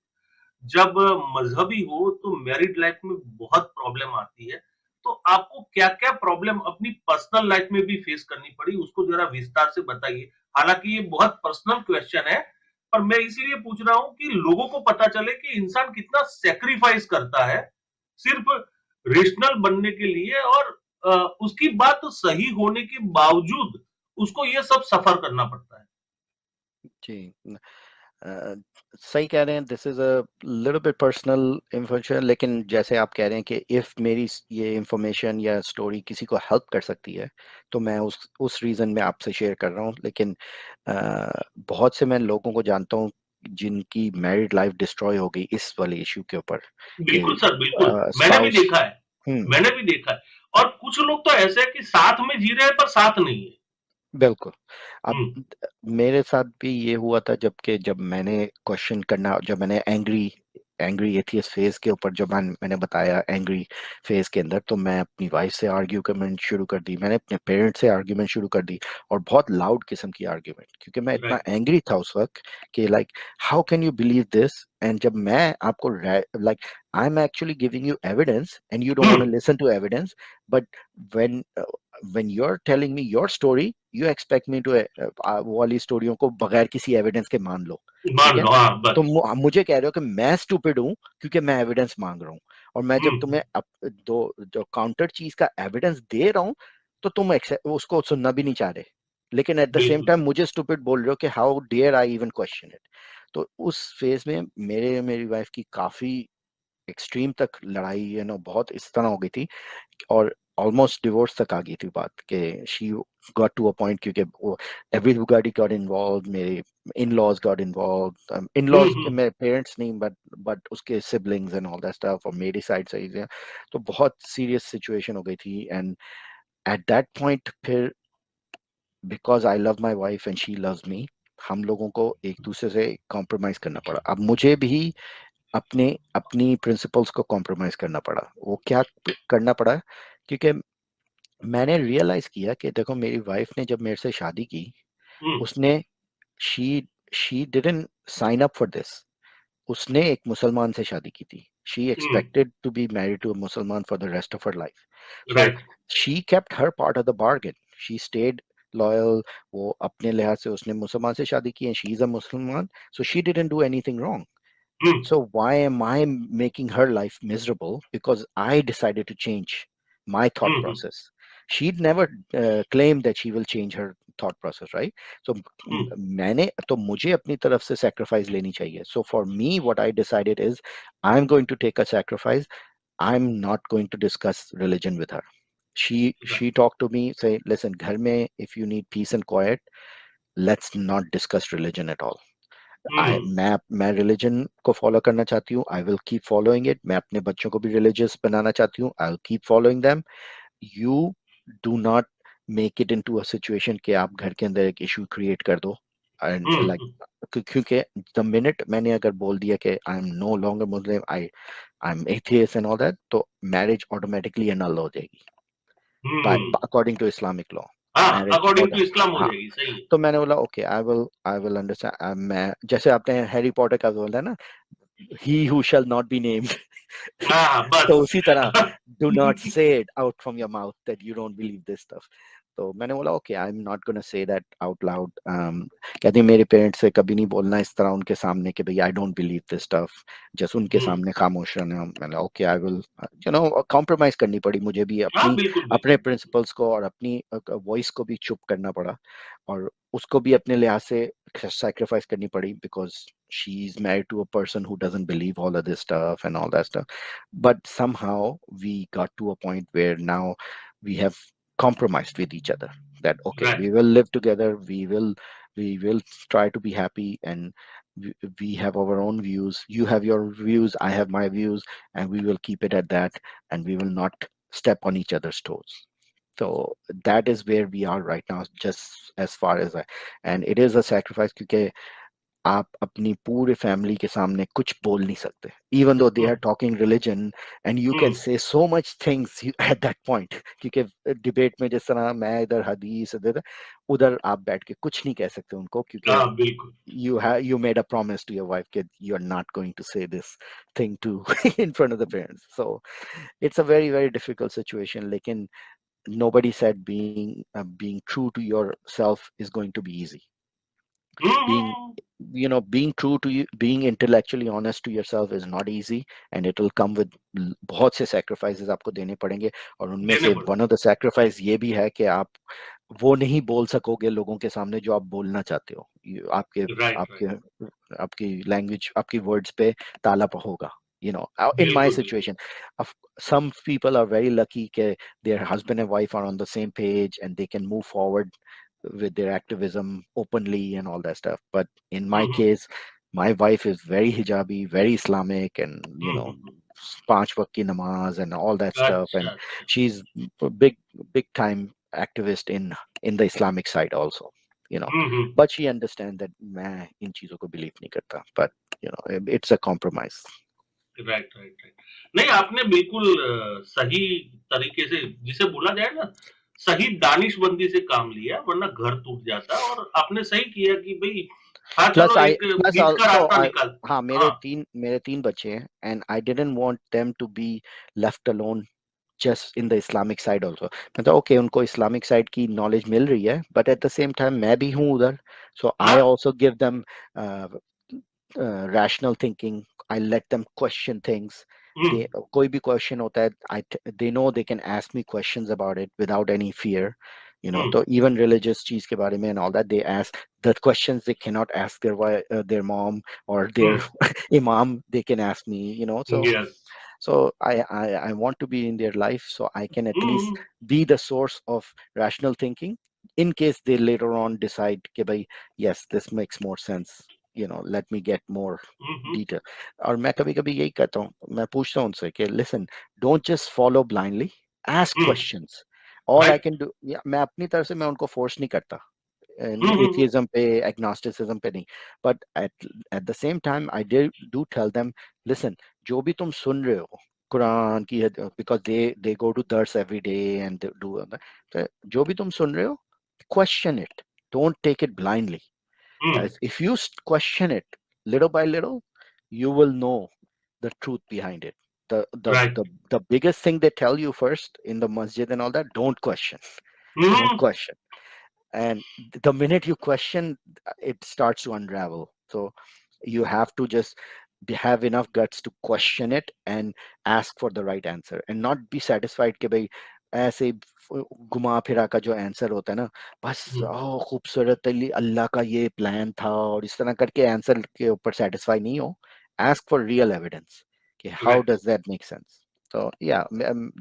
जब मजहबी हो, तो मैरिड लाइफ में बहुत प्रॉब्लम आती है। तो आपको क्या-क्या प्रॉब्लम अपनी पर्सनल लाइफ में भी फेस करनी पड़ी, उसको ज़रा विस्तार से बताइए। हालाँकि ये बहुत पर्सनल क्वेश्चन है, पर मैं इसलिए पूछ रहा हूँ कि लोगों को पता चले कि इंसान कितना सैक्रिफाइस करता है, सिर्फ रेशनल बनने के लिए, और उसकी बात सही होने के बावजूद उसको ये सब सफ़र करना पड़ता है। जी। अ, सही कह रहे हैं, this is a little bit personal information, लेकिन जैसे आप कह रहे हैं कि इफ मेरी ये इंफॉर्मेशन या स्टोरी किसी को हेल्प कर सकती है, तो मैं उस रीज़न में आपसे शेयर कर रहा हूँ। लेकिन बहुत से मैं लोगों को जानता हूँ जिनकी मैरिड लाइफ डिस्ट्रॉय हो गई इस वाले इशू के ऊपर कि बिल्कुल सर, बिल्कुल। मैंने भी स्पाउस। देखा है, मैंने भी देखा है। और कुछ लोग तो ऐसे हैं कि साथ में जी रहे हैं पर साथ नहीं है। बिल्कुल। अब हुँ, मेरे साथ भी ये हुआ था, जब मैंने क्वेश्चन करना, जब मैंने एंग्री एंग्री एथियस्ट फेज के ऊपर, जब मैंने बताया एंग्री फेज के अंदर, तो मैं अपनी वाइफ से आर्ग्यूमेंट शुरू कर दी, मैंने अपने पेरेंट्स से आर्ग्यूमेंट शुरू कर दी, और बहुत लाउड किस्म की आर्ग्यूमेंट, क्योंकि मैं इतना राइट। एंग्री था उस वक्त कि like how can you believe this, and जब मैं आपको like I am actually giving you evidence and you don't want hmm, to listen to evidence, but when when you are telling me your story, you expect me to वो वाली स्टोरियों को बगैर किसी evidence के मान लो। ठीक मान है, लो, हाँ, तो बस। मुझे कह रहे हो कि मैं स्टूपिड हूँ क्योंकि मैं एविडेंस मांग रहा हूँ, और मैं हुँ, जब तुम्हें दो जो काउंटर चीज का एविडेंस दे रहा हूँ, तो तुम उसको सुनना भी नहीं चाह रहे, लेकिन एट द सेम बिल्कुल। टाइम मुझे स्टूपिड बोल रहे हो कि how dare I even question it. तो उस फेज में मेरी वाइफ की काफी एक्सट्रीम तक लड़ाई बहुत इस तरह हो गई थी, और ऑलमोस्ट डिवोर्स तक आ गई थी बात, कि she got to a point, क्योंकि वो एवरीबॉडी गॉट इन्वॉल्व, मेरे in laws got involve, in hmm, laws के हुँ, मेरे पेरेंट्स नहीं, बट उसके siblings and all that stuff, और मेरी साइड से ही, तो बहुत सीरियस सिचुएशन हो गई थी। एंड एट दैट पॉइंट फिर, because I love my wife and she loves me, हम लोगों को एक दूसरे से कॉम्प्रोमाइज करना पड़ा। अब मुझे भी अपने अपनी प्रिंसिपल्स को कॉम्प्रोमाइज करना पड़ा। वो क्या करना पड़ा, क्योंकि मैंने रियलाइज किया कि देखो, मेरी वाइफ ने जब मेरे से शादी की, हुँ, उसने she she didn't sign up for this. उसने एक मुसलमान से शादी की थी। She hmm, expected to be married to a मुसलमान for the rest of her life. So right. She kept her part of the bargain, she stayed loyal. वो अपने लिहाज से उसने मुसलमान से शादी की, एंड शी इज अ मुसलमान, so she didn't do anything wrong. Hmm, So why am I making her life miserable because I decided to change my thought hmm, hmm, process? She'd never claimed that she will change her thought process, right? So हुँ, मैंने तो मुझे अपनी तरफ से sacrifice लेनी चाहिए. So for me, what I decided is I'm going to take a sacrifice. I'm not going to discuss religion with her. She right. talked to me, say, listen, घर में if you need peace and quiet, let's not discuss religion at all. हुँ, मैं religion को follow करना चाहती हूँ, I will keep following it. मैं अपने बच्चों को भी रिलीजियस बनाना चाहती हूँ, I will keep following them. You do not make it into a situation कि आप घर के अंदर एक इशू क्रिएट कर दो, एंड हुँ, लाइक, क्योंकि द मिनट मैंने अगर बोल दिया कि I am no longer Muslim, I am atheist and all that, तो मैरिज ऑटोमेटिकली एनल हो जाएगी, hmm. According to Islamic law. हाँ, मैरिज अकॉर्डिंग और टू इस्लाम हो हाँ, जाएगी, सही है। तो मैंने बोला ओके, आई विल अंडरस्टैंड। मैं जैसे आपने हैरी पॉटर का बोला है ना, he who shall not be named. हाँ, हाँ, तो बस। उसी तरह, डू नॉट से it out from your mouth that you don't believe this stuff. तो मैंने बोला okay, I am not gonna say that out loud. कहती मेरे पेरेंट्स से कभी नहीं बोलना इस तरह उनके सामने कि भाई आई don't believe this stuff, just उनके हुँ, सामने खामोश रहना। मैंने ओके, आई विल, कॉम्प्रोमाइज करनी पड़ी मुझे भी, हाँ, अपनी बिल्कुल, अपने बिल्कुल, बिल्कुल। प्रिंसिपल्स को और अपनी वॉइस को भी चुप करना पड़ा, और उसको भी अपने लिहाज से sacrifice करनी पड़ी, because she's married to a person who doesn't believe all of this stuff and all that stuff. But somehow we got to a point where now we have compromised with each other, that okay, right. we will live together, we will try to be happy, and we have our own views, you have your views, I have my views, and we will keep it at that, and we will not step on each other's toes. So that is where we are right now, just as far as I, and it is a sacrifice, क्योंकि आप अपनी पूरे family के सामने कुछ बोल नहीं सकते, even though they hmm, are talking religion, and you hmm, can say so much things at that point, क्योंकि डिबेट में जिस तरह मैं इधर हदीस इधर उधर, आप बैठ के कुछ नहीं कह सकते उनको, क्योंकि हाँ, बिल्कुल। you made a promise to your wife that you are not going to say this thing to in front of the parents. So it's a very very difficult situation, लेकिन nobody said being true to yourself is going to be easy. Hmm, Being, hmm, being true to you, being intellectually honest to yourself is not easy, and it will come with बहुत से sacrifices आपको देने पड़ेंगे, और उनमें देने से पड़ते one of the sacrifice ये भी है कि आप वो नहीं बोल सकोगे लोगों के सामने जो आप बोलना चाहते हो। आपके हैं। राइट, आपके राइट। आपकी लैंग्वेज, आपकी वर्ड्स पे ताला होगा, in my बिल्कुल, बिल्कुल। situation. of some people are very lucky that their husband and wife are on the same page and they can move forward with their activism openly and all that stuff. But in hmm, my hmm, case, my wife is very hijabi, very Islamic, and hmm, hmm, हुँ। पांच वक्त की namaz and all that stuff. अच्छा, And अच्छा। she's a big time activist in the Islamic side also. You know, hmm, hmm. but she understands that मैं इन चीजों को believe नहीं करता. But it's a compromise. Right, right, right. नहीं, आपने बिल्कुल सही तरीके से जिसे बोला जाए ना, सही दानिशबंदी से काम लिया, वरना घर टूट जाता। और आपने सही किया कि भई हाँ, प्लस चलो आई एक प्लस बीच का ऑल्सो रास्ता निकाल। हाँ, हाँ, मेरे तीन बच्चे हैं, and I didn't want them to be left alone just in the Islamic side also. मतलब ओके, उनको इस्लामिक साइड की नॉलेज मिल रही है, but at the same time मैं भी हूँ उधर, सो आई हाँ, also give them rational thinking. I let them question things. Hmm, They कोई भी question होता है, they know they can ask me questions about it without any fear. You know, हुँ, तो even religious चीज के बारे में and all that, they ask the questions they cannot ask their mom or hmm, their imam. They can ask me. You know, yes. so I want to be in their life so I can at hmm, least hmm, be the source of rational thinking in case they later on decide कि भाई yes, this makes more sense, you know, let me get more hmm, hmm, detail. और मैं कभी कभी यही कहता हूँ, मैं पूछता हूँ उनसे कि listen, don't just follow blindly, ask hmm, questions. All I right. can do, मैं अपनी तरफ से मैं उनको फोर्स नहीं करता हुँ, हुँ, हुँ, एथिज्म पे, एग्नोस्टिसिज्म पे नहीं, but at the same time I do tell them, listen, जो भी तुम सुन रहे हो कुरान की, बिकॉज दे गो टू दर्स एवरी डे एंड डू, तो जो भी तुम सुन रहे हो, question it, don't take it blindly. Hmm, If you question it little by little, you will know the truth behind it. The, the right. the the biggest thing they tell you first in the masjid and all that, don't question. Don't hmm, question. And the minute you question, it starts to unravel. So you have to just have enough guts to question it and ask for the right answer and not be satisfied कि भाई ऐसे घुमा फिरा का जो answer होता है ना, बस हुँ, ओ खूबसूरत अल्लाह का ये प्लान था और इस तरह करके आंसर के ऊपर सेटिस्फाई नहीं हो. Ask for real evidence कि how right. does that make sense. So yeah,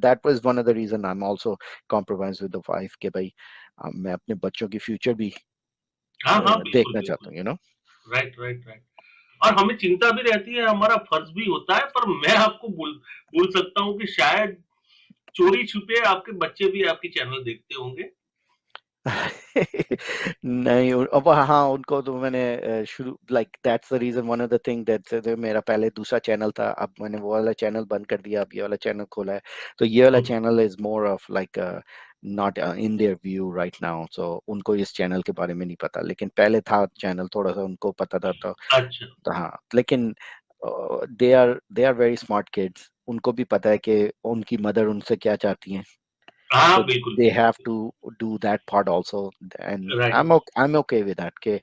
that was one of the reason I'm also compromised with the wife कि भाई मैं अपने बच्चों की फ्यूचर भी हाँ, हाँ, बिल्कुल, देखना चाहता बिल्कुल। हूँ, you know. Right, right, right. और हमें चिंता भी रहती है, हमारा फर्ज भी होता है, पर मैं आपको बोल सकता हूँ कि शायद चोरी छुपे आपके बच्चे भी आपकी चैनल देखते होंगे। नहीं, अब हाँ, उनको तो मैंने शुरू, like that's the reason, one of the thing that मेरा पहले दूसरा चैनल था, अब मैंने वो वाला चैनल बंद कर दिया, अब ये वाला चैनल खोला है. तो ये वाला hmm, channel is more of like not in their view right now, so उनको इस चैनल के बारे में नहीं पता, लेकिन पहले था चैनल, थोड़ा सा उनको पता था. अच्छा। तो हाँ, लेकिन they are very smart kids, उनको भी पता है कि उनकी मदर उनसे क्या चाहती हैं. हाँ, So बिल्कुल, they बिल्कुल, have to do that part also, and बिल्कुल। Right. I'm okay with that कि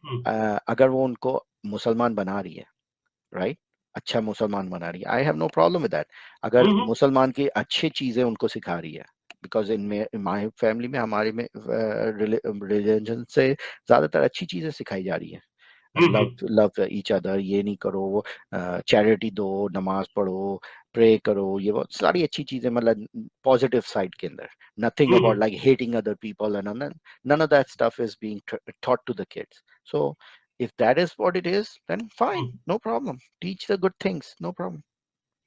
हुँ, अगर वो उनको मुसलमान बना रही है, राइट, अच्छा मुसलमान बना रही है, I have no problem with that. अगर हुँ, हुँ, मुसलमान की अच्छी चीजें उनको सिखा रही है, बिकॉज इन माय फैमिली में, हमारे में रिलीजन से ज्यादातर अच्छी चीजें सिखाई जा रही है. हुँ, लव हुँ, लव ईच अदर, ये नहीं करो, चैरिटी दो, नमाज पढ़ो, प्रे करो, ये बहुत सारी अच्छी चीजें, मतलब पॉजिटिव साइड के अंदर. Nothing hmm, about hmm, like hating other people, and none of that stuff is being taught to the kids. So if that is what it is, then hmm, fine, no problem, teach the good things, no problem.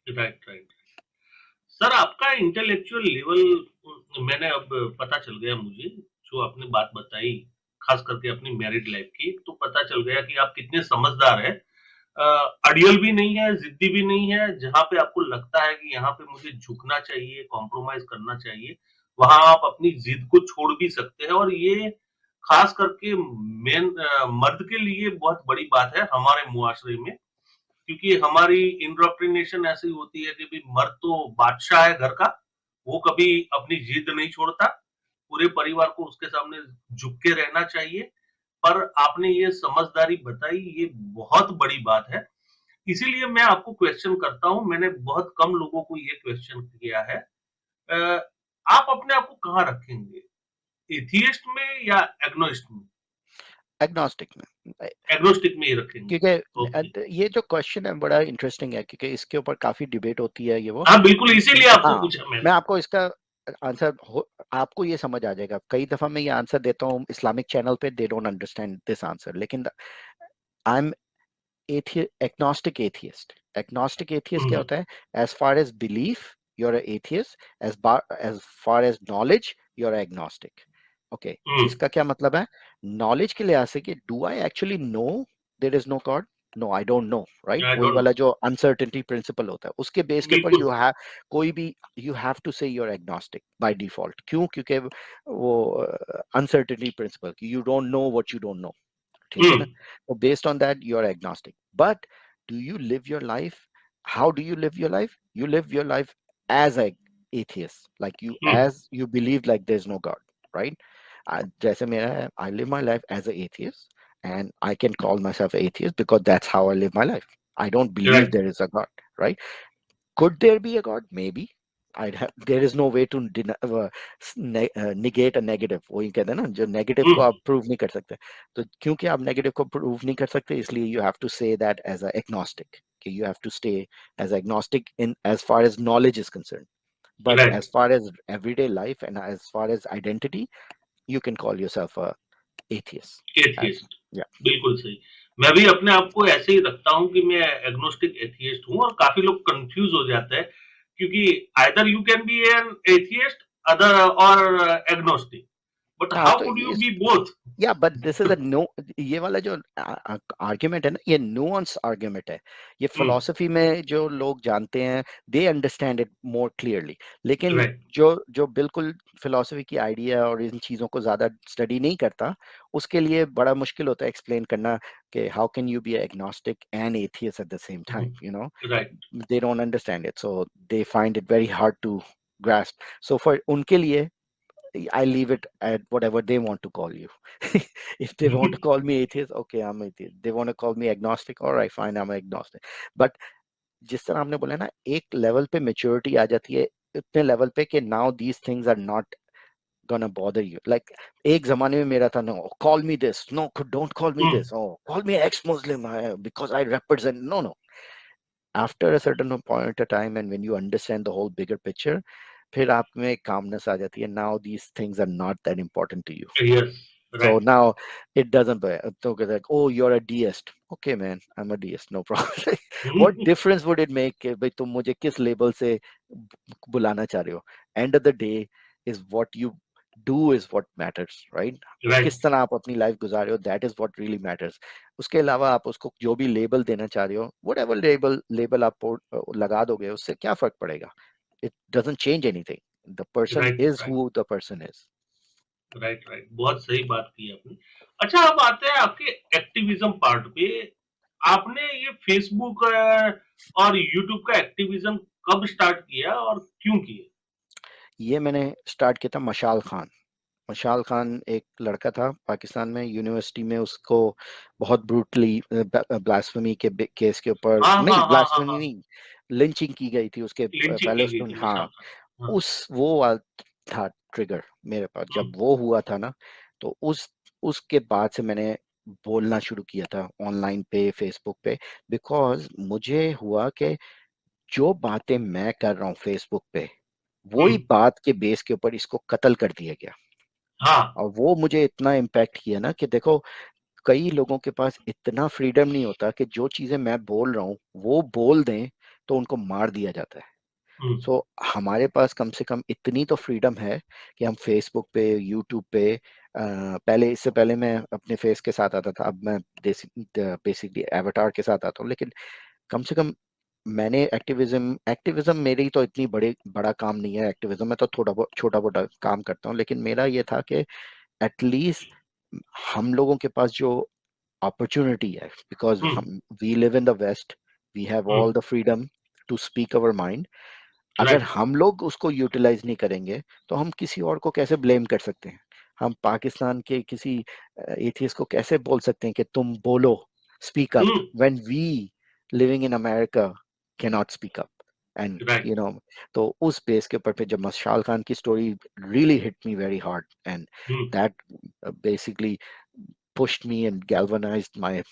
Right, right. Sir, आपका intellectual level मैंने अब पता चल गया मुझे, जो आपने बात बताई, खास करके अपनी मैरिड लाइफ की, तो पता चल गया कि आप कितने समझदार हैं। अ, अड़ियल भी नहीं है, ज़िद्दी भी नहीं है, जहाँ पे आपको लगता है कि यहाँ पे मुझे झुकना चाहिए, कॉम्प्रोमाइज़ करना चाहिए, वहाँ आप अपनी ज़िद को छोड़ भी सकते हैं। और ये खास करके मर्द के लिए बहुत बड़ी बात है हमारे मुआशरे में, क्योंकि हमारी इंडोक्ट्रिनेशन ऐसी होती है कि भाई मर्द तो बादशाह है घर का, वो कभी अपनी जिद नहीं छोड़ता, पूरे परिवार को उसके सामने झुक के रहना चाहिए। पर आपने ये समझदारी बताई, ये बहुत बड़ी बात है। इसीलिए मैं आपको क्वेश्चन करता हूँ, मैंने बहुत कम लोगों को ये क्वेश्चन किया है। अ, आप अपने आप को कहाँ रखेंगे? एथियस्ट में या एग्नोइस्ट में? Agnostic में, एग्नोस्टिक में ही रखेंगे। क्योंकि ओके। ये जो क्वेश्चन है बड़ा इंटरेस्टिंग है, क्योंकि इसके ऊपर काफी डिबेट होती है, ये वो. हाँ, बिल्कुल इसीलिए आपको हाँ, पूछा मैंने। मैं आपको इसका आंसर आपको ये समझ आ जाएगा. कई दफा मैं ये आंसर देता हूँ इस्लामिक चैनल पे, they don't understand this answer, लेकिन I am agnostic atheist. Agnostic atheist क्या हुँ, होता है? As far as belief, you're an atheist. As far as knowledge, you're agnostic. Okay. हुँ, इसका क्या मतलब है? Knowledge के लिहाज से कि do I actually know there is no God? No I don't know, right? I वही डोंट नो। वाला जो अनसर्टेनिटी प्रिंसिपल होता है, उसके बेस के ऊपर बिल्कुल। यू हैव कोई भी, you have to say you're agnostic by default. क्यों? क्योंकि वो uncertainty principle, you don't know what you don't know, ठीक है ना? हम्म। तो based on that you are agnostic, but do you live your life? How do you live your life? You live your life as a atheist, like you, hmm. as you believe like there's no God, right? जैसे मेरा है, I live my life as a atheist, and I can call myself atheist because that's how I live my life. I don't believe right. there is a God, right? Could there be a God? Maybe. I'd have, there is no way to negate a negative. वही कहते हैं ना, जो negative को हम्म। आप prove नहीं कर सकते, तो क्योंकि आप नेगेटिव को प्रूव नहीं कर सकते, इसलिए you have to say that as a agnostic, कि you have to stay as agnostic in as far as knowledge is concerned. But right. as far as everyday life and as far as identity, you can call yourself a atheist. As, atheist. yeah. बिल्कुल सही। मैं भी अपने आप को ऐसे ही रखता हूँ कि मैं एग्नोस्टिक एथियस्ट हूँ, और काफ़ी लोग कन्फ्यूज़ हो जाते हैं, क्योंकि either you can be an atheist other और एग्नोस्टिक, बट हाँ, हाउ तो could you is, be both? या but this is a no, ये वाला जो आर्ग्यूमेंट है ना, ये नुआंस आर्ग्यूमेंट है। ये हुँ। फिलोसफी में जो लोग जानते हैं, they understand it more clearly. लेकिन राइट। जो जो बिल्कुल फिलोसफी की आइडिया और इन चीजों को ज्यादा स्टडी नहीं करता, उसके लिए बड़ा मुश्किल होता है एक्सप्लेन करना कि how can you be agnostic and atheist at the same hmm. Time, you know? Right. They don't understand it, so they find it very hard to grasp. So for उनके लिए I leave it at whatever they want to call you. If they want to call me atheist, okay, I'm atheist. They want to call me agnostic, all right, fine, I'm agnostic. But जिस तरह आपने बोला ना, एक level पे maturity आ जाती है, इतने लेवल पे कि now these things are not gonna bother you. Like एक जमाने में मेरा था, no, call me this, no, don't call me hmm. this, oh, call me ex-Muslim because I represent. No, no. After a certain point of time, and when you understand the whole bigger picture, फिर आप में एक calmness आ जाती है. Now these things are not that important to you. Yes. So right. now it doesn't matter. So like, oh, you're a deist. Okay, man, I'm a deist. No problem. What hmm. difference would it make कि भाई तुम मुझे किस label से बुलाना चाह रहे हो? End of the day is what you do is what matters, right? Right. किस तरह आप अपनी लाइफ गुजार रहे हो, that is what really matters. उसके अलावा आप उसको जो भी लेबल देना चाह रहे हो, whatever लेबल आप लगा दोगे, उससे क्या फर्क पड़ेगा? It doesn't change anything. The person right. is right. who the person is. Right. Right. बहुत सही बात की आपने। अच्छा, अब आते हैं आपके एक्टिविज्म पार्ट पे। आपने ये फेसबुक और यूट्यूब का एक्टिविज्म कब स्टार्ट किया और क्यों किया? ये मैंने स्टार्ट किया था मशाल खान। मशाल खान एक लड़का था पाकिस्तान में, यूनिवर्सिटी में उसको बहुत ब्रूटली ब्लास्फेमी के केस के ऊपर, हाँ, नहीं हाँ, हाँ, हाँ, ब्लास्फेमी हाँ। नहीं, लिंचिंग की गई थी उसके लिंचिंग पहले की गई उसने, थी हाँ, मशाल खान। हाँ। उस वो वाला था ट्रिगर मेरे पास हुँ। जब वो हुआ था ना। तो उसके बाद से मैंने बोलना शुरू किया था ऑनलाइन पे, फेसबुक पे, बिकॉज मुझे हुआ कि जो बातें मैं कर रहा हूँ फेसबुक पे, हुँ। वही बात के बेस के ऊपर इसको कत्ल कर दिया गया। हाँ। और वो मुझे इतना इम्पैक्ट किया ना कि देखो, कई लोगों के पास इतना फ्रीडम नहीं होता कि जो चीजें मैं बोल रहा हूँ वो बोल दें तो उनको मार दिया जाता है। हुँ। सो हमारे पास कम से कम इतनी तो फ्रीडम है कि हम फेसबुक पे, यूट्यूब पे, पहले, इससे पहले मैं अपने फेस के साथ आता था, अब मैं बेसिकली एवतार के साथ आता हूँ, लेकिन कम से कम मैंने एक्टिविज्म एक्टिविज्म मेरी तो इतनी बड़ा काम नहीं है। एक्टिविज्म में तो थोड़ा बहुत छोटा मोटा काम करता हूँ, लेकिन मेरा ये था कि एटलीस्ट हम लोगों के पास जो अपॉर्चुनिटी है, बिकॉज हुँ। हम we live in the West, we have hmm. All the freedom to speak our mind. अगर राइट। हम लोग उसको यूटिलाइज नहीं करेंगे तो हम किसी और को कैसे ब्लेम कर सकते हैं? हम पाकिस्तान के किसी एथियस्ट को कैसे बोल सकते हैं कि तुम बोलो, speak up, hmm. When we living in America can not speak up? And right. तो उस बेस के ऊपर फिर जब मशाल खान की story really hit me very hard, and hmm. That basically pushed me and galvanized my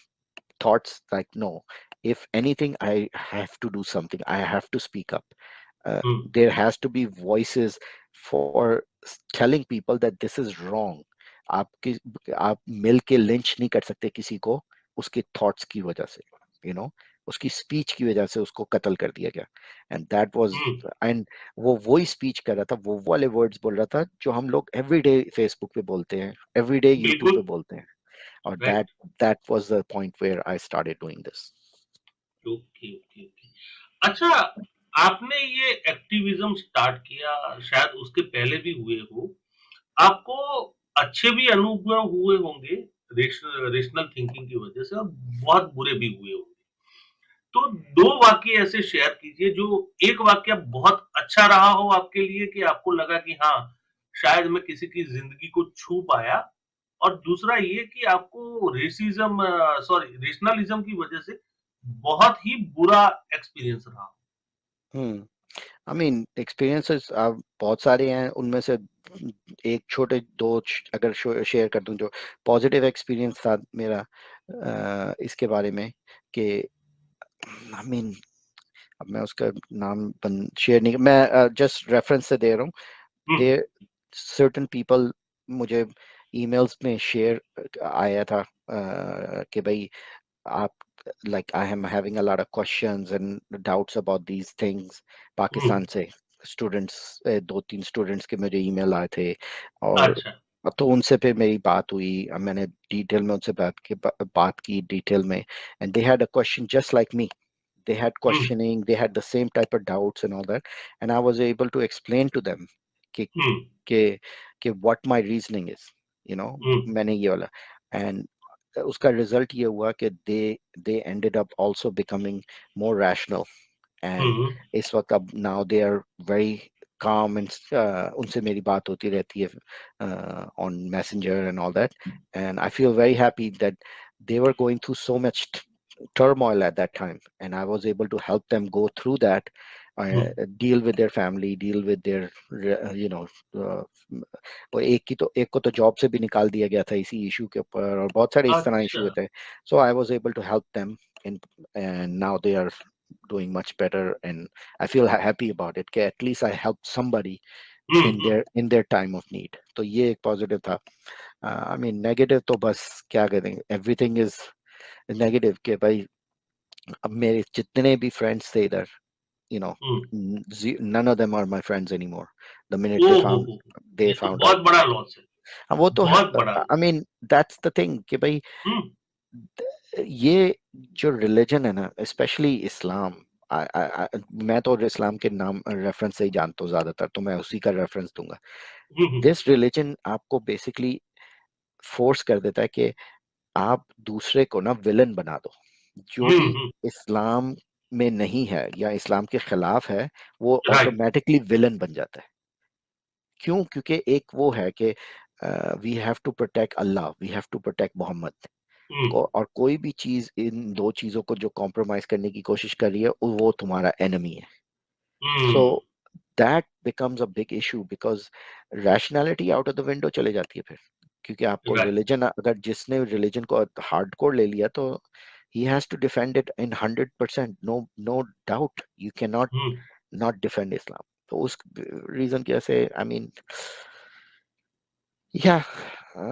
thoughts, like, no, if anything, I have to do something, I have to speak up. Hmm. There has to be voices for telling people that this is wrong. आपकी आप मिल के lynch नहीं कर सकते किसी को उसके thoughts की वजह से, यू नो, उसकी स्पीच की वजह से उसको कत्ल कर दिया गया। And that was, hmm. And वो वही स्पीच कर रहा था, वो वाले वर्ड्स बोल रहा था जो हम लोग एवरीडे फेसबुक पे बोलते हैं, एवरीडे यूट्यूब पे बिल्कुल। बोलते हैं। और right. that was the point where I started doing this. Okay, okay, okay. अच्छा, आपने ये एक्टिविज्म स्टार्ट किया, शायद उसके पहले भी हुए हो। आपको अच्छे भी अनुभव हुए होंगे रेशनल थिंकिंग की वजह से, और बहुत बुरे भी हुए होंगे। तो 2 वाक़ये ऐसे शेयर कीजिए, जो एक वाक़या बहुत अच्छा रहा हो आपके लिए कि आपको लगा कि हाँ, शायद मैं किसी की ज़िंदगी को छू पाया, और दूसरा ये कि आपको रेशनलिज़्म की वजह से बहुत ही बुरा एक्सपीरियंस रहा। हम्म। आई मीन एक्सपीरियंसेस बहुत सारे हैं, उनमें से एक छोटे दो अगर शेयर कर दूं जो पॉजिटिव एक्सपीरियंस था मेरा इसके बारे में कि आई मीन अब मैं उसका नाम शेयर नहीं, मैं जस्ट रेफरेंस से दे रहा हूँ। हुँ, दे सर्टेन पीपल मुझे ईमेल्स में शेयर आया था कि भाई आप like I am having a lot of questions and doubts about these things। हुँ, पाकिस्तान से स्टूडेंट्स, दो तीन स्टूडेंट्स के मुझे ईमेल आए थे, और अच्छा। तो उनसे फिर मेरी बात हुई, मैंने डिटेल में उनसे बात की डिटेल में, and they had a question just like me। They had hmm, questioning, they had the same type of doubts and all that, and I was able to explain to them कि हुँ, कि what my reasoning is, you know। हुँ, मैंने ये वाला, and उसका result ये हुआ कि they ended up also becoming more rational। Hmm, and hmm, इस वक्त अब now they are very calm and उनसे मेरी बात होती रहती है on messenger and all that, and I feel very happy that they were going through so much turmoil at that time, and I was able to help them go through that, hmm, deal with their family, deal with their you know uh, और एक को तो job से भी निकाल दिया गया था इसी इशू के ऊपर, और बहुत सारे इस तरह अच्छा। इशू थे। So I was able to help them in, and now they are doing much better, and I feel happy about it कि at least I helped somebody hmm, in hmm, their time of need। तो ये एक positive था। I mean negative तो बस क्या करेंगे, everything is negative के भाई। अब मेरे जितने भी फ्रेंड्स थे इधर, you know, hmm. none of them are my friends anymore the minute oh they हो, found हो! they ये तो found out। बहुत बड़ा लॉस है, हाँ, वो तो है। बहुत बड़ा I loss. Mean that's the thing कि भाई हुँ, ये जो रिलीजन है ना, स्पेशली इस्लाम, मैं तो इस्लाम के नाम रेफरेंस से ही जानता हूँ ज्यादातर, तो मैं उसी का रेफरेंस दूंगा। हुँ, हुँ, दिस रिलीजन आपको बेसिकली फोर्स कर देता है कि आप दूसरे को ना विलन बना दो। जो हुँ, भी हुँ, इस्लाम में नहीं है या इस्लाम के खिलाफ है, वो राइट। ऑटोमेटिकली विलन बन जाता है। क्यों? क्योंकि एक वो है कि we have to protect Allah, we have to protect Mohammed hmm, को, और कोई भी चीज इन दो चीजों को जो कॉम्प्रोमाइज करने की कोशिश कर रही है, वो तुम्हारा एनिमी है। So hmm, that becomes a big issue, because rationality out of the window चले जाती है फिर। क्योंकि आपको राइट। रिलीजन, अगर जिसने रिलीजन को हार्डकोर ले लिया, तो he has to defend it in 100%, no doubt, you cannot hmm, not defend Islam। तो उस रीजन की वजह से आई मीन या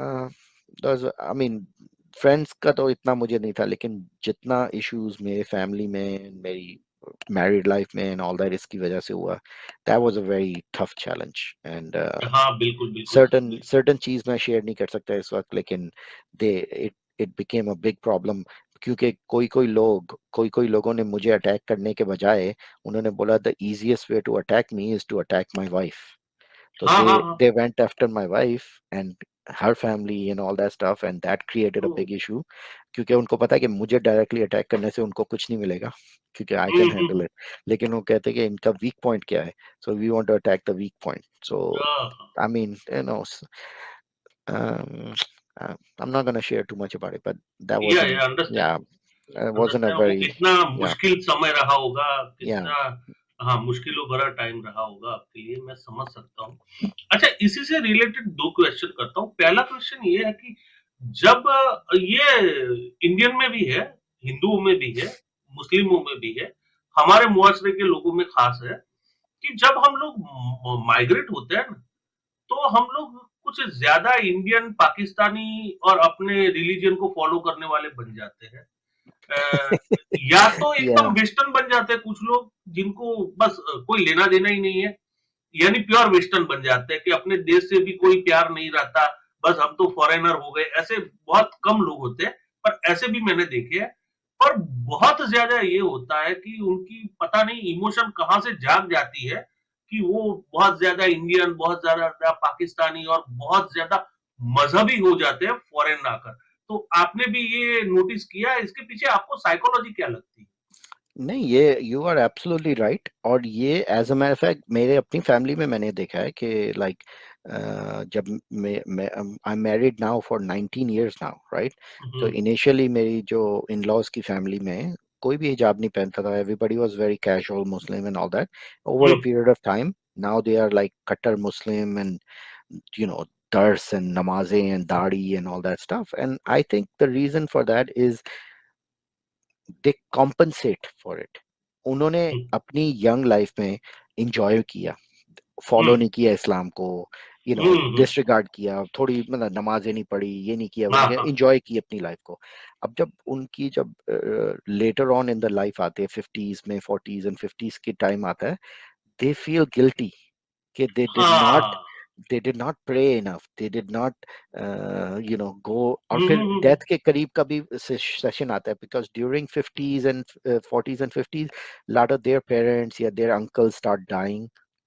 आई मीन फ्रेंड्स का तो इतना मुझे नहीं था, लेकिन जितना इश्यूज मेरे फैमिली में, मेरी मैरिड लाइफ में एंड ऑल दैट इसकी वजह से हुआ, that was a very tough challenge. And हाँ, बिल्कुल, बिल्कुल, सर्टन बिल्कुल। सर्टन चीज मैं शेयर नहीं कर सकता इस वक्त, लेकिन they it it became a big problem. क्योंकि कोई कोई लोगों ने मुझे अटैक करने के बजाय उन्होंने बोला the easiest way to attack me is to attack my wife. So हाँ, हाँ, हाँ। they went after my wife and her family and all that stuff, and that created a oh! big issue। क्योंकि उनको पता है कि मुझे directly attack करने से उनको कुछ नहीं मिलेगा, क्योंकि आई हुँ, कैन हुँ, हैंडल इट। लेकिन वो कहते हैं कि इनका वीक पॉइंट क्या है, so we want to attack the weak point. So हाँ। I mean um, I'm not going to share too much about it, but that या wasn't, understand. yeah, it wasn't a understand वो very, कितना yeah, मुश्किल समय रहा होगा, yeah। कितना हाँ, मुश्किलों भरा टाइम रहा होगा आपके लिए, मैं समझ सकता हूँ। अच्छा, इसी से रिलेटेड 2 क्वेश्चन करता हूँ। पहला क्वेश्चन ये है कि जब ये इंडियन में भी है, हिंदुओं में भी है, मुस्लिमों में भी है, हमारे मुआशरे के लोगों में खास है कि जब हम लोग माइग्रेट होते हैं ना, तो हम लोग कुछ ज़्यादा इंडियन, पाकिस्तानी और अपने रिलीजन को फॉलो करने वाले बन जाते हैं। अ, या तो एकदम Yeah। वेस्टर्न बन जाते हैं कुछ लोग, जिनको बस कोई लेना-देना ही नहीं है, यानी प्योर वेस्टर्न बन जाते हैं कि अपने देश से भी कोई प्यार नहीं रहता, बस हम तो फॉरेनर हो गए, ऐसे बहुत कम लोग होते हैं, पर ऐसे भी मैंने देखे हैं। पर बहुत ज्यादा ये होता है कि उनकी पता नहीं इमोशन कहाँ से जाग जाती है कि वो बहुत ज्यादा इंडियन, बहुत ज्यादा पाकिस्तानी और बहुत ज्यादा मजहबी हो जाते हैं फॉरेन आकर। तो आपने भी ये नोटिस किया, इसके पीछे आपको साइकोलॉजी क्या लगती है? नहीं, ये यू आर एब्सोल्युटली राइट। और ये as a matter of fact मेरे अपनी फैमिली में मैंने देखा है कि लाइक जब मैं I am married now for 19 years now, right? तो हम्म। इनिशियली मेरी जो इन लॉज की फैमिली में कोई भी हिजाब नहीं पहनता था, everybody was very casual Muslim and all that. Over a hmm. Period of time now they are like कट्टर Muslim and you know dars and namaze and dadi and all that stuff, and I think the reason for that is they compensate for it. उन्होंने अपनी young life में enjoy किया, follow हम्म। नहीं किया इस्लाम को, हम्म। Disregard किया, थोड़ी मतलब नमाजें नहीं पढ़ी, ये नहीं किया, वो हाँ नहीं किया, हाँ। इंजॉय की अपनी लाइफ को। अब जब उनकी जब later on in the life आते हैं, 50s में, 40s एंड 50s की टाइम आता है, दे फील गिल्टी कि हाँ। they did not pray enough, they did not go। और फिर हम्म। डेथ के करीब का भी सेशन आता है, because during 50s and 40s and 50s lot of their parents या their uncles start dying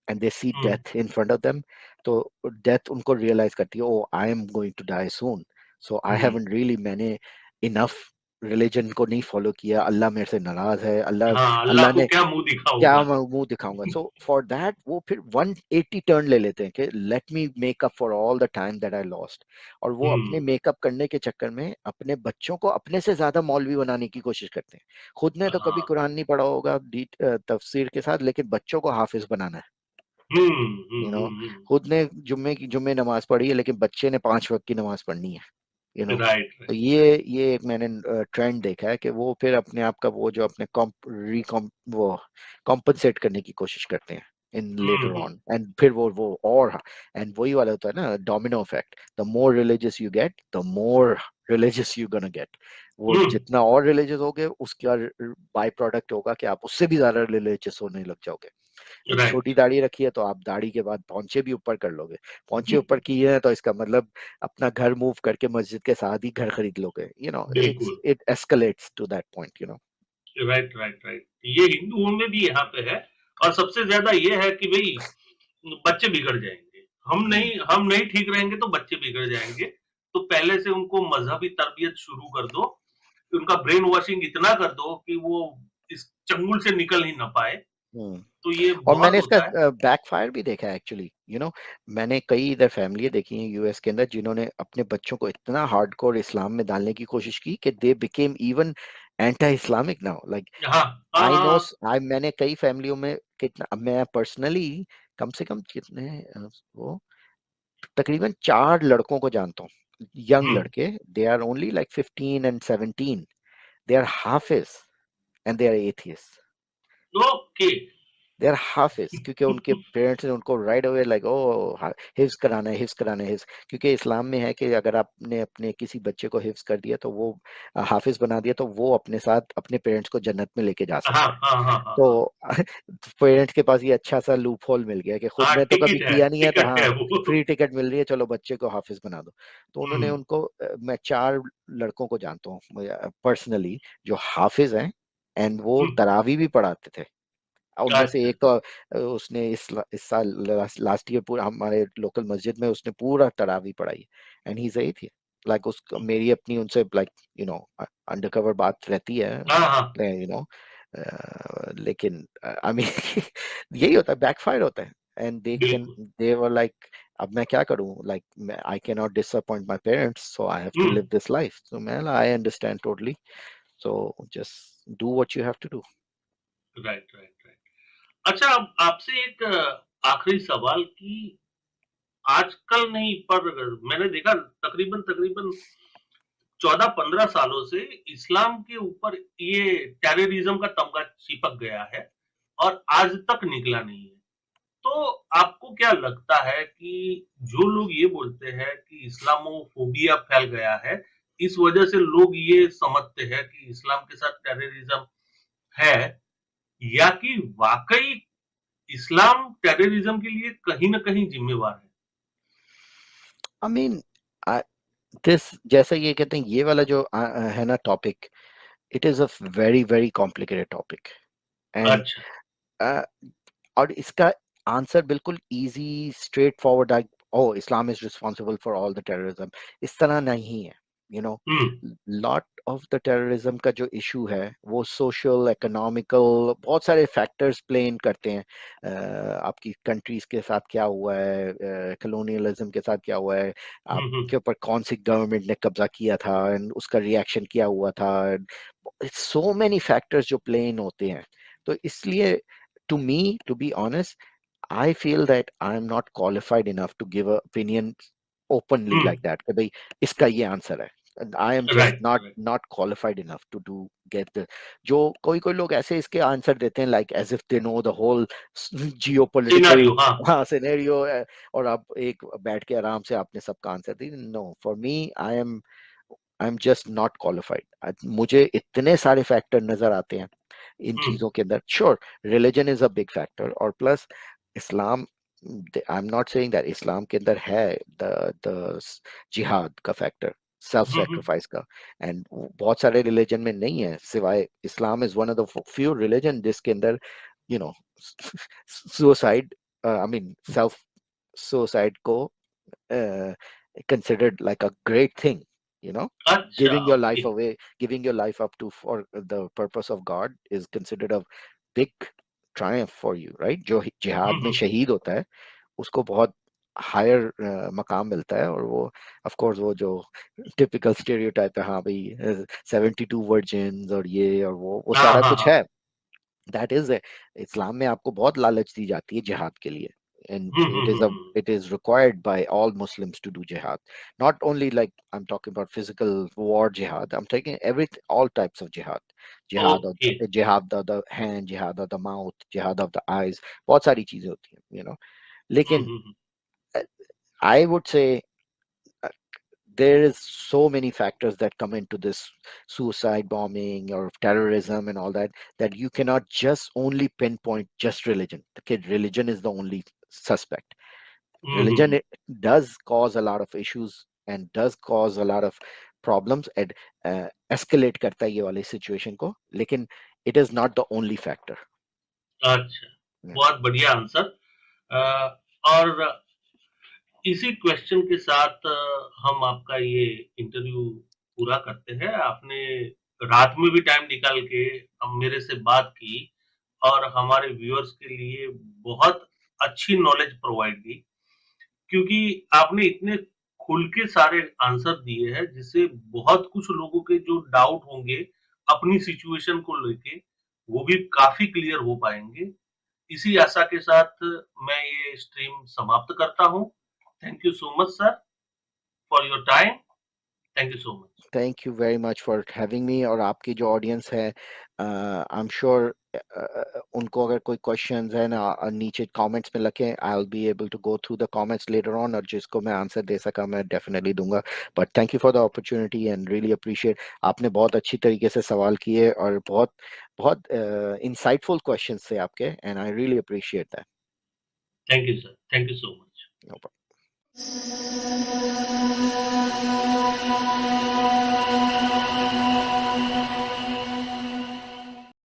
and they see hmm. death in front of them। तो डेथ उनको रियलाइज करती है, oh I am going to die soon, so I hmm. Haven't really, मैंने enough religion को नहीं follow किया, अल्लाह मेरे से नाराज है, अल्लाह हाँ, अल्लाह अल्लाह को ने क्या मुंह क्या दिखाऊंगा। मैं मुंह दिखाऊंगा। सो फॉर दैट वो फिर 180 टर्न ले लेते हैं कि let me make up for all the time that I lost. और वो अपने हम्म। मेकअप करने के चक्कर में अपने बच्चों को अपने से ज्यादा मौलवी बनाने की कोशिश करते हैं। खुद ने तो कभी हाँ। कुरान नहीं पढ़ा होगा तफसीर के साथ, लेकिन बच्चों को हाफिज बनाना है। हम्म। हम्म। यू नो हम्म। खुद ने जुम्मे नमाज पढ़ी है, लेकिन बच्चे ने 5 वक्त की नमाज पढ़नी है। यू नो राइट तो राइट राइट। ये एक मैंने ट्रेंड देखा है कि वो फिर अपने आप का वो जो अपने वो कॉम्पनसेट करने की कोशिश करते हैं इन लेटर हम्म। ऑन, एंड फिर वो और एंड वही वाला होता है ना domino effect, the more religious you get the more religious you gonna get. वो हम्म। जितना और रिलीजियस होगे उसका बाय प्रोडक्ट होगा कि आप उससे भी ज्यादा रिलीजियस होने लग जाओगे। एक राइट। छोटी दाढ़ी रखी है तो आप दाढ़ी के बाद पौंचे भी ऊपर कर लोगे, पौंचे ऊपर किए हैं तो इसका मतलब अपना घर मूव करके मस्जिद के साथ ही घर खरीद लोगे। बिल्कुल। It escalates to that point. Right right right. ये हिंदुओं में भी यहाँ पे है। और सबसे ज्यादा ये है कि भाई बच्चे बिगड़ जाएंगे, हम्म हम नहीं ठीक रहेंगे तो बच्चे बिगड़ जाएंगे। तो पहले से उनको मजहबी तरबियत शुरू कर दो, उनका ब्रेन वॉशिंग इतना कर दो कि वो इस चंगुल से निकल ही ना पाए। हम्म। तो ये और बहुत मैंने इसका होता है। बैकफायर भी देखा है एक्चुअली। मैंने कई इधर फैमिली देखी हैं यूएस के अंदर जिन्होंने अपने बच्चों को इतना हार्डकोर इस्लाम में डालने की कोशिश की कि they became even anti Islamic now, like हाँ हाँ आई हाँ नो। हाँ। मैंने कई फैमिलियों में कितना, मैं पर्सनली कम से कम कितने वो तकरीबन 4 लड़कों को जानता हूँ, यंग हम्म। लड़के, they are only like 15 and 17, they are हाफिज and they are atheist. Okay. They are हाफिज क्योंकि उनके पेरेंट्स ने उनको राइट अवे लाइक ओ हिफ्ज कराना है, हिफ्ज कराना है, हिफ्ज। क्योंकि इस्लाम में है कि अगर आपने अपने किसी बच्चे को हिफ्ज कर दिया तो वो हाफिज बना दिया तो वो अपने साथ अपने पेरेंट्स को जन्नत में लेके जा हाँ सकता है। हाँ हाँ हाँ हाँ। तो पेरेंट्स के पास ये अच्छा सा लूप होल मिल गया कि खुद हाँ, ने तो कभी टिकट है, किया नहीं है, तो टिकट है हाँ वो। फ्री टिकट मिल रही है, चलो बच्चे को हाफिज बना दो। तो उन्होंने हम्म। उनको मैं 4 लड़कों को जानता हूँ पर्सनली जो हाफिज हैं, एंड वो हम्म। तरावी भी पढ़ाते थे। उनमें से अच्छा। एक तो उसने इस साल लास्ट ईयर पूरा हमारे लोकल मस्जिद में उसने पूरा तरावी पढ़ाई, एंड ही सही थी। लाइक उस मेरी अपनी उनसे लाइक अंडरकवर बात रहती है, हाँ हाँ। लेकिन आई मीन यही होता है, बैकफायर होता है। एंड बिल्कुल। दे वर लाइक अब मैं क्या करूं, like I can not disappoint my parents, so I have to hmm. Live this life. So मैं I understand totally, so just do what you have to do. Right right right. अच्छा, अब आपसे एक आखिरी सवाल कि आजकल नहीं, पर मैंने देखा तकरीबन तकरीबन 14-15 सालों से इस्लाम के ऊपर ये टेररिज्म का तमगा चिपक गया है और आज तक निकला नहीं है। तो आपको क्या लगता है कि जो लोग ये बोलते हैं कि इस्लामोफोबिया फैल गया है, इस वजह से लोग ये समझते हैं कि इस्लाम के साथ टेररिज्म है, या कि वाकई इस्लाम टेररिज्म के लिए कहीं ना कहीं जिम्मेवार है? आई मीन I, this जैसे ये कहते हैं ये वाला जो है ना topic, it is a very very complicated topic and अच्छा। और इसका आंसर बिल्कुल easy straightforward oh Islam is responsible for all the terrorism, इस तरह नहीं है। You know, hmm, lot of the terrorism का जो इशू है वो सोशल इकोनॉमिकल बहुत सारे फैक्टर्स प्ले इन करते हैं। आपकी कंट्रीज के साथ क्या हुआ है, कलोनियलिज्म के साथ क्या हुआ है, हुँ, हुँ, आपके ऊपर कौन सी गवर्नमेंट ने कब्जा किया था एंड उसका रिएक्शन क्या हुआ था। सो मेनी फैक्टर्स जो प्ले इन होते हैं। तो इसलिए to me, to be honest, I feel that I am not qualified enough to give an opinion openly hmm, like that. कि भाई इसका ये आंसर है। And I am just right, not qualified enough to do get the जो कोई कोई लोग ऐसे इसके आंसर देते हैं like as if they know the whole geopolitical scenario हाँ। हाँ सिनेरियो, और आप एक बैठ के आराम से आपने सबका आंसर दी। No, for me I am just not qualified. मुझे इतने सारे फैक्टर नजर आते हैं इन हुँ, चीजों के अंदर। Sure, religion is a big factor, और plus Islam, I am not saying that Islam के अंदर है द जिहाद का factor, self hmm, hmm, sacrifice का। एंड बहुत सारे रिलीजन में नहीं है, सिवाय Islam is one of the few religion जिसके अंदर you know suicide, I mean self suicide को considered like a great thing, you know, अच्छा, giving your okay. life away, giving your life up to for the purpose of God is considered a big triumph for you, right? जो हुँ, जिहाद में हुँ, शहीद होता है उसको बहुत हायर मकाम मिलता है। और वो ऑफ कोर्स वो जो टिपिकल स्टेरियोटाइप है, हाँ भाई 72 वर्जिन्स और ये और वो हाँ, सारा हाँ, कुछ हाँ। है। दैट इज इस्लाम में आपको बहुत लालच दी जाती है जिहाद के लिए, and hmm, hmm, hmm, hmm, it is required by all Muslims to do jihad. Not only like I'm talking about physical war jihad, I'm taking every all types of jihad. Jihad of okay. jihad of the hand, jihad of the mouth, jihad of the eyes, बहुत सारी चीजें होती हैं, you know. हुँ, लेकिन हुँ, हुँ, uh, I would say uh, there is so many factors that come into this suicide bombing or terrorism and all that, that you cannot just only pinpoint just religion. The kid religion is the only suspect. Hmm, hmm, Religion hmm, it does cause a lot of issues and does cause a lot of problems and escalate करता है ये वाली situation को, लेकिन it is not the only factor. अच्छा, Yeah. बहुत बढ़िया answer. और इसी क्वेश्चन के साथ हम आपका ये इंटरव्यू पूरा करते हैं। आपने रात में भी टाइम निकाल के हम मेरे से बात की और हमारे व्यूअर्स के लिए बहुत अच्छी नॉलेज प्रोवाइड की, क्योंकि आपने इतने खुल के सारे आंसर दिए हैं जिससे बहुत कुछ लोगों के जो डाउट होंगे अपनी सिचुएशन को लेके वो भी काफ़ी क्लियर हो पाएँगे। इसी आशा के साथ मैं ये स्ट्रीम समाप्त करता हूँ। Thank you so much sir for your time. Thank you so much. Thank you very much for having me. और आपकी जो ऑडियंस है, आई एम श्योर उनको अगर कोई क्वेश्चंस है ना, नीचे कमेंट्स में लिखें, I will be able to go through the comments later on, और जिसको मैं आंसर दे सका मैं डेफिनेटली दूंगा। But thank you for the opportunity and really appreciate. आपने बहुत अच्छी तरीके से सवाल किए और बहुत बहुत इंसाइटफुल क्वेश्चंस थे आपके, and I really appreciate that. Thank you sir. Thank you so much. No